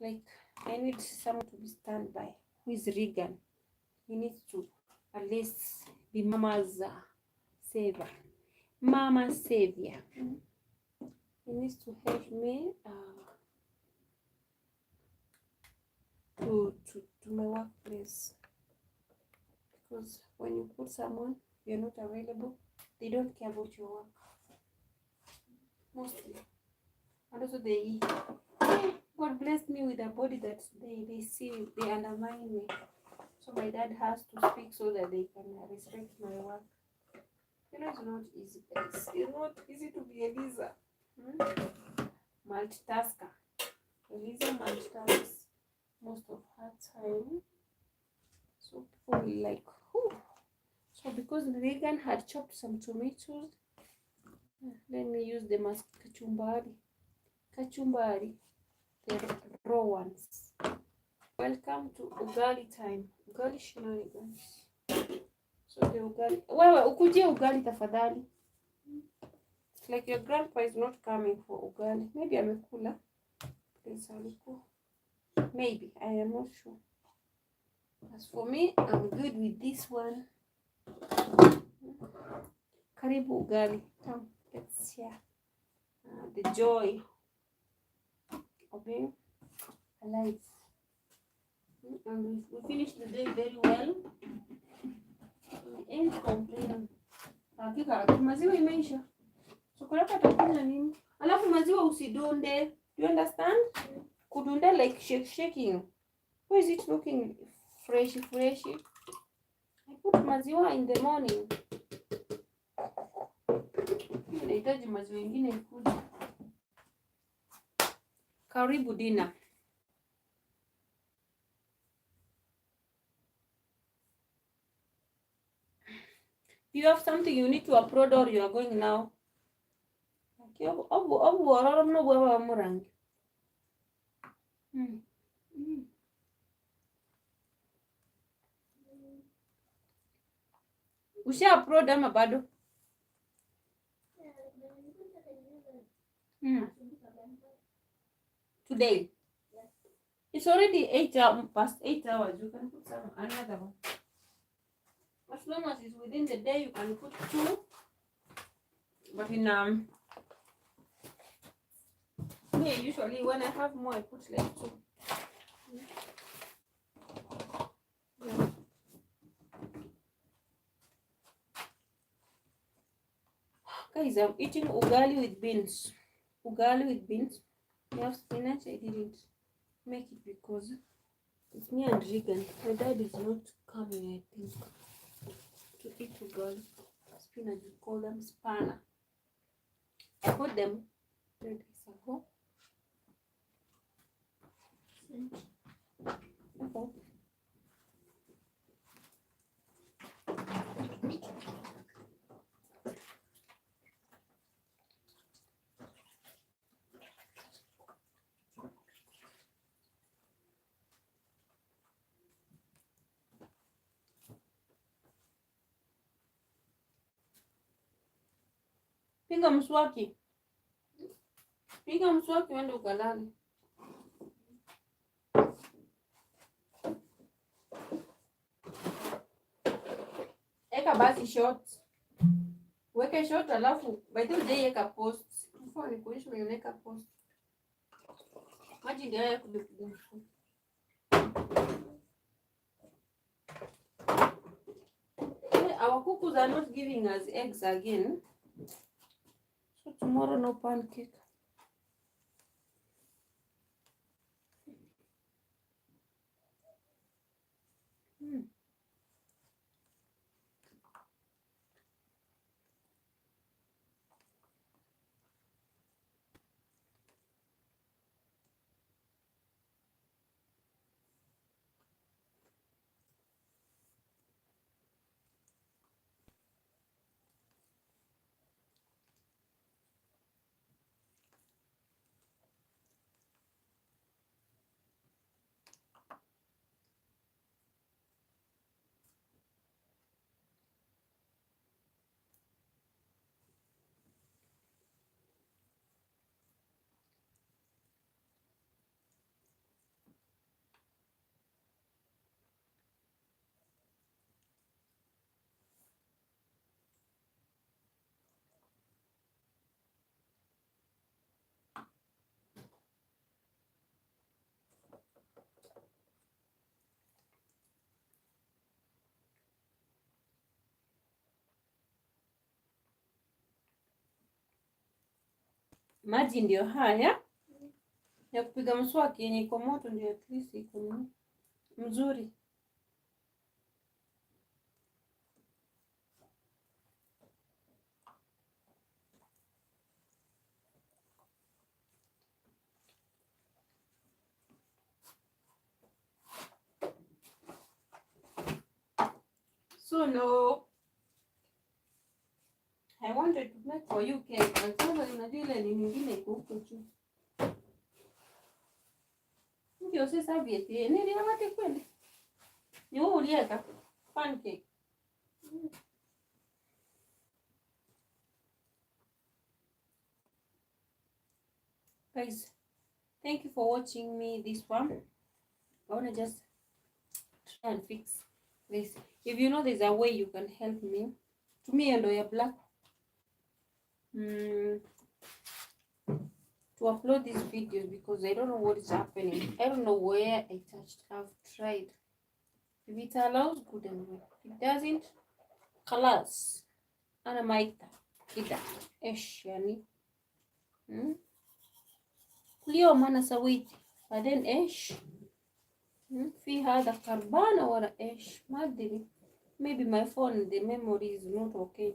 like I need someone to be standby. Who is Regan? He needs to at least be mama's savior. Mama's savior. He needs to help me to my workplace. Because when you put someone, you're not available, they don't care about your work. Mostly. And also God blessed me with a body that they see, they undermine me. So my dad has to speak so that they can respect my work. You know, it's not easy, guys. It's not easy to be Eliza. Multitasker. Eliza multitasks most of her time. So people will like, whew. So because Regan had chopped some tomatoes, let me use them as kachumbari. Kachumbari, the raw ones. Welcome to ugali time. Ugali shenanigans. So the ugali. Wewe ukujie ugali tafadhali. It's like your grandpa is not coming for ugali. Maybe amekula. Please alikuwa. Maybe, I am not sure. As for me, I'm good with this one. Karibu ugali. Come, let's share the joy of being alive. And we finished the day very well. We ain't complaining. Hakika maziwa imeisha. Chokolate atakunywa nini? Alafu maziwa usidunde. Do you understand? Kudunda like shaking. Why is it looking freshy? I put maziwa in the morning. Nahitaji maziwa ingine ikuje. Karibu dinner. Do you have something you need to upload or you are going now? Usha upload ama bado? Today. It's already 8 hours, past 8 hours. You can put some another one. As long as it's within the day, you can put 2. But in me usually when I have more, I put like 2. Yeah. Guys, I'm eating ugali with beans. Ugali with beans. I have spinach. I didn't make it because it's me and Regan. My dad is not coming, I think, to eat ugali. Spinach, we call them spana. I bought them 3 days ago. Okay. Piga mswaki. Piga mswaki uende ukalale. Eka basi short. Weke short alafu by the way eka post. Mfano ni kuishi unaweka post. Maji ndio ya kupiga mswaki. Our cuckoos are not giving us eggs again. So tomorrow no pancake. Maji ndio haya ya kupiga mswaki yenye iko moto, ndio at least iko mzuri. So no, I wanted to make for you cake, but sasa unajua ile ni nyingine iko huko juu. Ndio sasa vipi? Nini amate kweli? Ni wewe ulieka pancake. Guys, thank you for watching me this one. I want to just try and fix this. If you know there's a way you can help me, to me and your black to upload these videos, because I don't know what is happening. I don't know where I touched. I've tried. If it allows, good and well. If it doesn't, خلاص أنا ميتة كده. إيش يعني؟ كل يوم أنا سويت بعدين إيش؟ في هذا خربانة ولا إيش؟ ما أدري. Maybe my phone, the memory is not okay.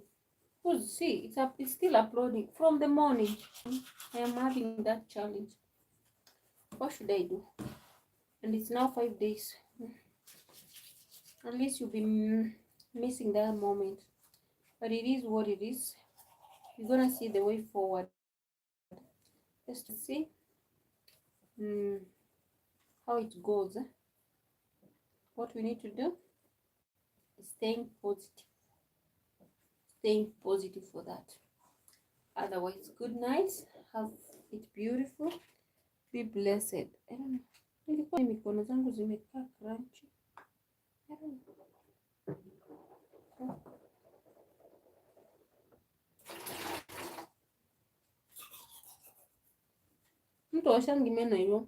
Because see, it's still uploading from the morning. I am having that challenge. What should I do? And it's now 5 days. At least you'll be missing that moment. But it is what it is. You're gonna see the way forward. Just to see how it goes. What we need to do is staying positive. Staying positive for that. Otherwise, good night. Have it beautiful. Be blessed. I don't know. Nilikuwa mikono zangu zimekaa crunchy. I don't know. Mtu oshangi meno hiyo.